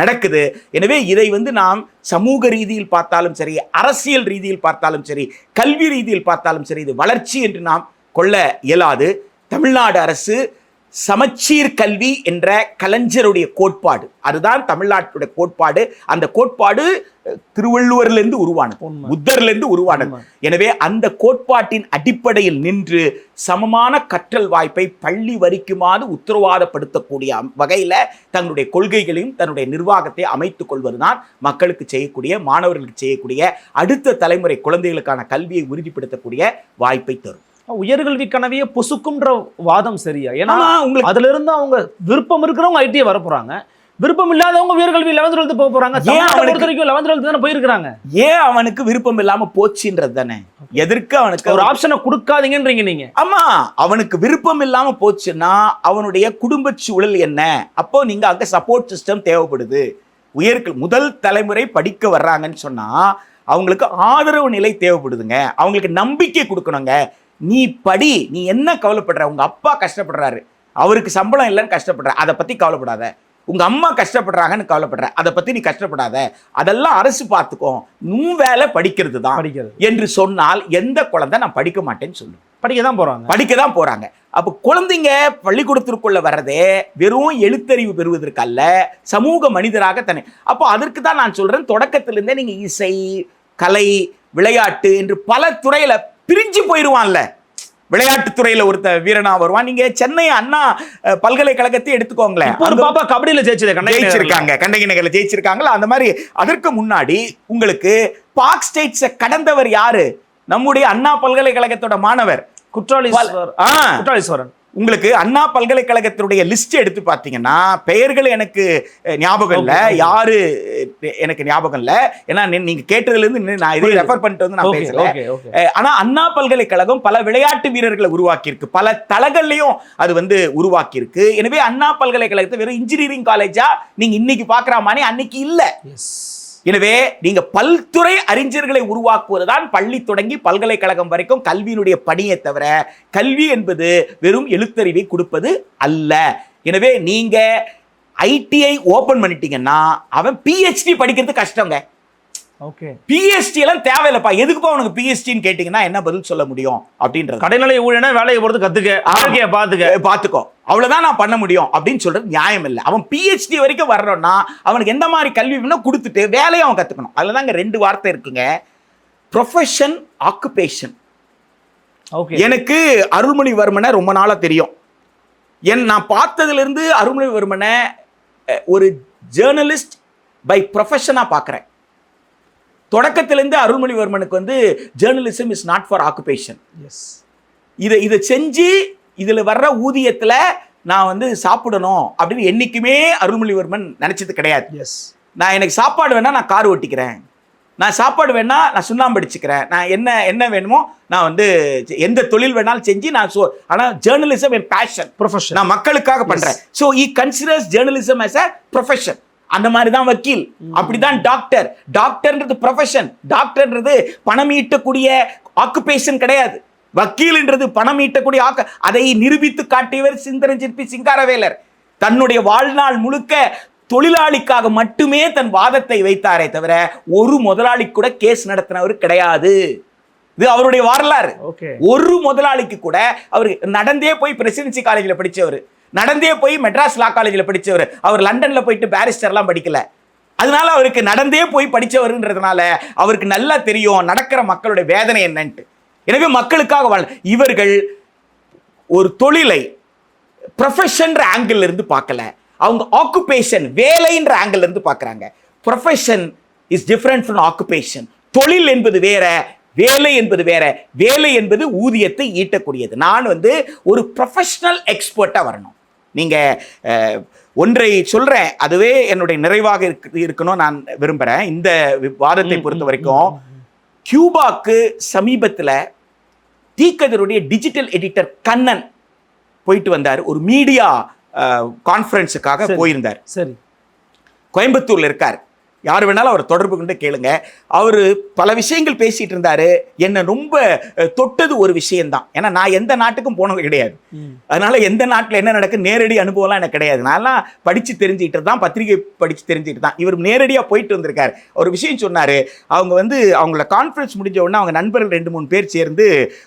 நடக்குது. எனவே இதை நாம் சமூக ரீதியில் பார்த்தாலும் சரி, அரசியல் ரீதியில் பார்த்தாலும் சரி, கல்வி ரீதியில் பார்த்தாலும் சரி, இது வளர்ச்சி என்று நாம் கொள்ள இயலாது. தமிழ்நாடு அரசு சமச்சீர் கல்வி என்ற கலைஞருடைய கோட்பாடு, அதுதான் தமிழ்நாட்டுடைய கோட்பாடு. அந்த கோட்பாடு திருவள்ளுவரிலிருந்து உருவானது, புத்தரிலிருந்து உருவானது. எனவே அந்த கோட்பாட்டின் அடிப்படையில் நின்று சமமான கற்றல் வாய்ப்பை பள்ளி வரைக்குமாறு உத்தரவாதப்படுத்தக்கூடிய வகையில தங்களுடைய கொள்கைகளையும் தன்னுடைய நிர்வாகத்தை அமைத்துக் கொள்வதுதான் மக்களுக்கு செய்யக்கூடிய, மாணவர்களுக்கு செய்யக்கூடிய, அடுத்த தலைமுறை குழந்தைகளுக்கான கல்வியை உறுதிப்படுத்தக்கூடிய வாய்ப்பை தரும். உயர்கல்வி கனவையே பொசுக்கும்ன்ற வாதம் சரியா? ஏன்னா உங்களுக்கு அதுல இருந்து அவங்க விருப்பம் இருக்கிறவங்க ஐடிஐ வர போறாங்க, விருப்பம் இல்லாதவங்க உயர்கல்வி 11th 12th போக போறாங்க. பொறுத்த வரைக்கும் 11th 12th தானே போயிருக்காங்க. ஏன் அவனுக்கு விருப்பம் இல்லாம போச்சுன்றது தானே. எதற்கு அவனுக்கு ஒரு ஆப்ஷனை கொடுக்காதீங்கன்றீங்க நீங்க? ஆமா, அவனுக்கு விருப்பம் இல்லாம போச்சுன்னா அவனுடைய குடும்ப சூழல் என்ன, அப்போ நீங்க அங்க சப்போர்ட் சிஸ்டம் தேவைப்படுது. முதல் தலைமுறை படிக்க வர்றாங்கன்னு சொன்னா அவங்களுக்கு ஆதரவு நிலை தேவைப்படுதுங்க, அவங்களுக்கு நம்பிக்கை கொடுக்கணுங்க. நீ படி, நீ என்ன கவலைப்படுற, உங்க அப்பா கஷ்டப்படுறாரு, அவருக்கு சம்பளம் இல்லைன்னு கஷ்டப்படுற, அதை பத்தி கவலைப்படாத. உங்க அம்மா கஷ்டப்படுறாங்கன்னு கவலைப்படுற, அதை பத்தி நீ கஷ்டப்படாத, அதெல்லாம் அரசு பார்த்துக்கும், நீ வேலை படிக்கிறது தான் என்று சொன்னால் எந்த குழந்தை நான் படிக்க மாட்டேன்னு சொல்லு? படிக்க தான் போறாங்க. அப்ப குழந்தைங்க பள்ளிக்கூடத்திற்குள்ள வர்றதே வெறும் எழுத்தறிவு பெறுவதற்கு அல்ல, சமூக மனிதராக தன்னை. அப்போ அதற்கு தான் நான் சொல்றேன், தொடக்கத்திலிருந்தே நீங்க இசை, கலை, விளையாட்டு என்று பல துறையில பிரிஞ்சு போயிடுவான்ல. விளையாட்டுத்துறையில ஒருத்த வீரனா வருவான். நீங்க சென்னை அண்ணா பல்கலைக்கழகத்தை எடுத்துக்கோங்களேன், பாப்பா கபடியில ஜெயிச்சிருக்காங்க, கண்டகி நகர்ல ஜெயிச்சிருக்காங்களா. அந்த மாதிரி அதற்கு முன்னாடி உங்களுக்கு பார்க் ஸ்டேட்ஸை கடந்தவர் யாரு? நம்முடைய அண்ணா பல்கலைக்கழகத்தோட மாணவர் குற்றாலீஸ்வரன். உங்களுக்கு அண்ணா பல்கலைக்கழகத்தினுடைய லிஸ்ட் எடுத்து பார்த்தீங்கன்னா பெயர்கள் எனக்கு ஞாபகம் இல்லை, யாரு எனக்கு ஞாபகம் இல்லை. ஏன்னா நீங்க கேட்டதுல இருந்து நான் இதை ரெஃபர் பண்ணிட்டு நான் பேசல. ஆனா அண்ணா பல்கலைக்கழகம் பல விளையாட்டு வீரர்களை உருவாக்கி இருக்கு, பல தளங்கள்லயும் அது உருவாக்கி இருக்கு. எனவே அண்ணா பல்கலைக்கழகத்தை வெறும் இன்ஜினியரிங் காலேஜா நீங்க இன்னைக்கு பாக்குற மாதிரி அன்னைக்கு இல்ல. எனவே நீங்க பல்துறை அறிஞர்களை உருவாக்குவதுதான் பள்ளி தொடங்கி பல்கலைக்கழகம் வரைக்கும் கல்வியினுடைய பணியை தவிர கல்வி என்பது வெறும் எழுத்தறிவை கொடுப்பது அல்ல. எனவே நீங்க ஐடிஐ ஓபன் பண்ணிட்டீங்கன்னா அவன் பிஹெச்டி படிக்கிறது கஷ்டங்க. பிஹெச்டி எல்லாம் தேவையில்லப்பா, எதுக்குப்பா உனக்கு பிஹெச்டின்னு கேட்டீங்கன்னா என்ன பதில் சொல்ல முடியும் அப்படின்றது? கடைநிலை ஊழியனா வேலையை பொறுத்து கத்துக்க, பாத்துக்கோ, அவ்வளவுதான் நான் பண்ண முடியும் அப்படின்னு சொல்றது நியாயம் இல்லை. அவன் பிஹெச்டி வரைக்கும் வர்றோம்னா அவனுக்கு எந்த மாதிரி கல்வி வேணும் கொடுத்துட்டு வேலையை அவன் கத்துக்கணும். அதுலதாங்க 2 வார்த்தை இருக்குங்க, ப்ரொஃபஷன், ஆக்குபேஷன். எனக்கு அருள்மொழிவர்மனை ரொம்ப நாளா தெரியும். நான் பார்த்ததுல இருந்து அருள்மொழிவர்மனை ஒரு ஜேர்னலிஸ்ட் பை ப்ரொஃபஷனா பார்க்கிறேன். தொடக்கத்திலிருந்து அருள்மொழிவர்மனுக்கு journalism is not for occupation. இதை செஞ்சு இதுல வர்ற ஊதியத்துல நான் சாப்பிடணும் அப்படின்னு என்னைக்குமே அருள்மொழிவர்மன் நினைச்சது கிடையாது. நான் எனக்கு சாப்பாடு வேணா நான் கார் ஓட்டிக்கிறேன், நான் சாப்பாடு வேணா நான் சுண்ணாம்பு அடிச்சுக்கிறேன், நான் என்ன வேணுமோ நான் எந்த தொழில் வேணாலும் செஞ்சு நான் ஆனா ஜேர்னலிசம் என் பேஷன், ப்ரொஃபஷன், நான் மக்களுக்காக பண்றேன். So he considers journalism as a profession. அந்த மாதிரி தான் வக்கீல், அப்படிதான் டாக்டர். டாக்டர்ன்றது ப்ரொஃபஷன், டாக்டர்ன்றது பணம் ஈட்டக்கூடிய ஆக்குபேஷன் கிடையாது. வக்கீல்ன்றது பணம் ஈட்டக்கூடிய அதை நிரூபித்து காட்டியவர் சிந்தரஞ்சிற்பி சிங்காரவேலர். தன்னுடைய வாழ்நாள் முழுக்க தொழிலாளிக்காக மட்டுமே தன் வாதத்தை வைத்தாரே தவிர ஒரு முதலாளி கூட கேஸ் நடத்தினவர் கிடையாது. இது அவருடைய வரலாறு. ஒரு முதலாளிக்கு கூட அவர் நடந்தே போய் பிரசிடென்சி காலேஜில் படிச்சவர், நடந்தே போய் மெட்ராஸ் லா காலேஜில் படிச்சவர். அவர் லண்டன்ல போயிட்டு பேரிஸ்டர்லாம் படிக்கல. அதனால அவருக்கு நடந்தே போய் படிச்சவருன்றதுனால அவருக்கு நல்லா தெரியும் நடக்கிற மக்களுடைய வேதனை என்னன்ட்டு. எனவே மக்களுக்காக இவர்கள் ஒரு தொழிலை ப்ரொஃபஷன்ற ஆங்கிள் இருந்து பார்க்கல, அவங்க ஆக்குபேஷன் வேலைன்ற ஆங்கிள் இருந்து பார்க்கறாங்க. Profession is different from occupation. தொழில் என்பது வேற, வேலை என்பது வேற. வேலை என்பது ஊதியத்தை ஈட்டக்கூடியது. நான் ஒரு ப்ரொஃபஷனல் எக்ஸ்பர்ட்டா வரணும். நீங்க ஒன்றை சொல்றேன், அதுவே என்னுடைய நிறைவாக இருக்கணும் நான் விரும்புறேன். இந்த வாதத்தை பொறுத்த வரைக்கும் கியூபாக்கு சமீபத்தில் தீக்கதிருடைய டிஜிட்டல் எடிட்டர் கண்ணன் போயிட்டு வந்தார். ஒரு மீடியா கான்ஃபரன்ஸுக்காக போயிருந்தார். சரி, கோயம்புத்தூர்ல இருக்கார். யார் வேணாலும் அவர் தொடர்பு கொண்டு கேளுங்க. அவர் பல விஷயங்கள் பேசிட்டு இருந்தாரு. என்ன ரொம்ப தொட்டது ஒரு விஷயம்தான். ஏன்னா நான் எந்த நாட்டுக்கும் போனது கிடையாது. அதனால எந்த நாட்டில் என்ன நடக்கு நேரடி அனுபவம்லாம் எனக்கு கிடையாது. நான்லாம் படிச்சு தெரிஞ்சுக்கிட்டு தான், பத்திரிகை படிச்சு தெரிஞ்சுக்கிட்டு தான். இவர் நேரடியாக போயிட்டு வந்திருக்காரு. ஒரு விஷயம் சொன்னாரு. அவங்க அவங்கள கான்ஃபரன்ஸ் முடிஞ்ச உடனே அவங்க நண்பர்கள் 2-3 பேர் சேர்ந்து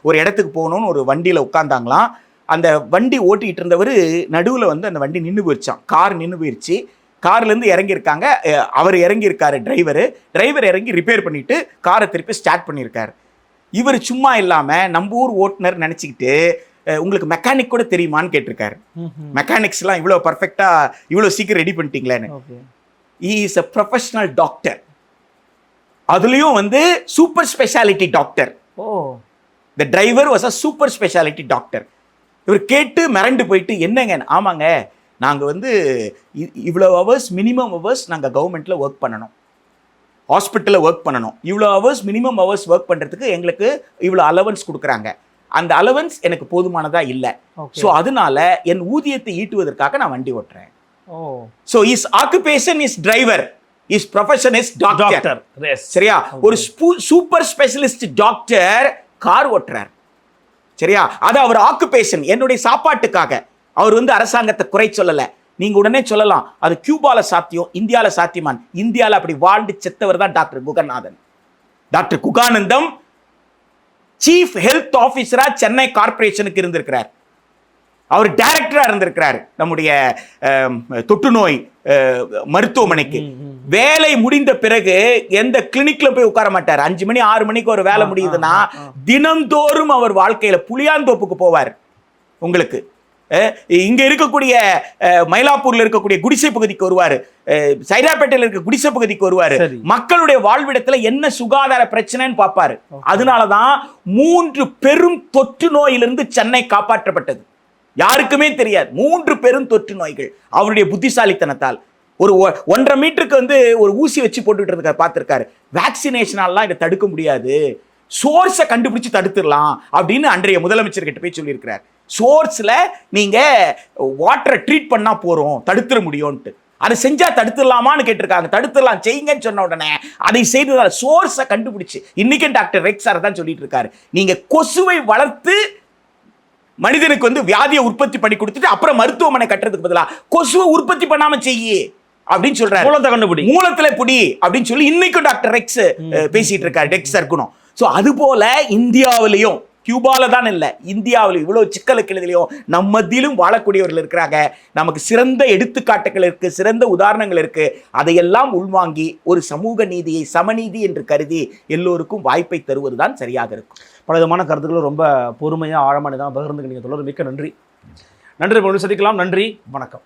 ஒரு இடத்துக்கு போகணும்னு ஒரு வண்டியில் உட்காந்தாங்களாம். அந்த வண்டி ஓட்டிகிட்டு இருந்தவர் நடுவில் அந்த வண்டி நின்று போயிடுச்சான். கார் நின்று போயிடுச்சு. கார்லேருந்து இறங்கியிருக்காங்க. அவர் இறங்கியிருக்காரு, டிரைவர் இறங்கி ரிப்பேர் பண்ணிட்டு காரை திருப்பி ஸ்டார்ட் பண்ணியிருக்காரு. இவர் சும்மா இல்லாமல் நம்ம ஊர் ஓட்டுநர் நினச்சிக்கிட்டு உங்களுக்கு மெக்கானிக் கூட தெரியுமான்னு கேட்டிருக்காரு. மெக்கானிக்ஸ்லாம் இவ்வளோ பர்ஃபெக்டாக இவ்வளோ சீக்கிரம் ரெடி பண்ணிட்டீங்களேன்னு. He is a professional doctor. அதுலேயும் super speciality doctor. The driver was a super speciality doctor. இவர் கேட்டு மிரண்டு போயிட்டு, என்னங்க? ஆமாங்க, நாங்கள் இவ்வளோ ஹவர்ஸ் மினிமம் ஹவர்ஸ் நாங்கள் கவர்மெண்ட்டில் ஒர்க் பண்ணணும், ஹாஸ்பிட்டலில் ஒர்க் பண்ணணும். இவ்வளோ ஹவர்ஸ் மினிமம் ஹவர்ஸ் ஒர்க் பண்ணுறதுக்கு எங்களுக்கு இவ்வளோ அலவன்ஸ் கொடுக்குறாங்க. அந்த அலவன்ஸ் எனக்கு போதுமானதாக இல்லை. ஸோ அதனால என் ஊதியத்தை ஈட்டுவதற்காக நான் வண்டி ஓட்டுறேன். So is occupation is driver, is profession is doctor. சரியா? ஒரு சூப்பர் ஸ்பெஷலிஸ்ட் டாக்டர் கார் ஓட்டுறார். சரியா? அது அவர் ஆக்குபேஷன். என்னுடைய சாப்பாட்டுக்காக அவர் அரசாங்கத்தை குறை சொல்லலை. நீங்க உடனே சொல்லலாம் அது கியூபால சாத்தியம், இந்தியால சாத்தியமான். இந்தியால அப்படி வாழ்ந்து செத்தவர் தான் doctor Kuganathan. Doctor Kuganandam chief health ஆபீசரா சென்னை கார்பரேஷனுக்கு இருந்திருக்கிறார். அவர் டைரக்டரா இருந்திருக்கிறார் நம்முடைய தொற்றுநோய் மருத்துவமனைக்கு. வேலை முடிந்த பிறகு எந்த கிளினிக்ல போய் உட்கார மாட்டார். 5 மணி 6 மணிக்கு ஒரு வேலை முடியுதுன்னா தினந்தோறும் அவர் வாழ்க்கையில புளியாந்தோப்புக்கு போவார். உங்களுக்கு இங்க இருக்கக்கூடிய மயிலாப்பூர்ல இருக்கக்கூடிய குடிசை பகுதிக்கு வருவாரு, சைதாப்பேட்டையில் இருக்க குடிசை பகுதிக்கு வருவாரு. மக்களுடைய வாழ்விடத்துல என்ன சுகாதார பிரச்சனைன்னு பார்ப்பாரு. அதனாலதான் 3 பெரும் தொற்று நோயிலிருந்து சென்னை காப்பாற்றப்பட்டது. யாருக்குமே தெரியாது. 3 பெரும் தொற்று நோய்கள் அவருடைய புத்திசாலித்தனத்தால். ஒரு 1.5 மீட்டருக்கு ஒரு ஊசி வச்சு போட்டுட்டு இருக்க பார்த்திருக்காரு. வேக்சினேஷனாலாம் இதை தடுக்க முடியாது, சோர்ஸை கண்டுபிடிச்சு தடுத்துடலாம் அப்படின்னு அன்றைய முதலமைச்சர் கிட்ட போய் சொல்லியிருக்கிறார். சோர்ஸ்ல நீங்க வாட்டரை ட்ரீட் பண்ணா போறோம், தடுத்துட முடியும்ட்டு. அதை செஞ்சா தடுத்துடலாமான்னு கேட்டிருக்காங்க. தடுத்துடலாம், செய்யுங்கன்னு சொன்ன உடனே அதை செய்ததால் சோர்ஸை கண்டுபிடிச்சு இன்னைக்கு டாக்டர் ரெக்ஸ் சார் தான் சொல்லிட்டு இருக்காரு. நீங்க கொசுவை வளர்த்து மனிதனுக்கு வியாதியை உற்பத்தி பண்ணி கொடுத்துட்டு அப்புறம் மருத்துவமனை கட்டுறதுக்கு பதிலா கொசுவை உற்பத்தி பண்ணாம செய்யி அப்படின்னு சொல்றாரு. மூலத்தை கண்டுபிடி, மூலத்துல புடி அப்படின்னு சொல்லி இன்னைக்கும் டாக்டர் ரெக்ஸ் பேசிட்டு இருக்காரு, டெக்ஸ் இருக்கணும். ஸோ அது போல இந்தியாவிலையும், கியூபால தான் இல்லை, இந்தியாவிலும் இவ்வளவு சிக்கலுக்கு எழுதிலையும் நம்ம மத்தியிலும் வாழக்கூடியவர்கள் இருக்கிறாங்க. நமக்கு சிறந்த எடுத்துக்காட்டுகள் இருக்கு, சிறந்த உதாரணங்கள் இருக்கு. அதையெல்லாம் உள்வாங்கி ஒரு சமூக நீதியை சமநீதி என்று கருதி எல்லோருக்கும் வாய்ப்பை தருவதுதான் சரியாக இருக்கும். பல விதமான கருத்துக்களும் ரொம்ப பொறுமையாக ஆழமானதான் பகிர்ந்துக்கு நீங்கள் தொடர். மிக்க நன்றி. நன்றி, சந்திக்கலாம். நன்றி, வணக்கம்.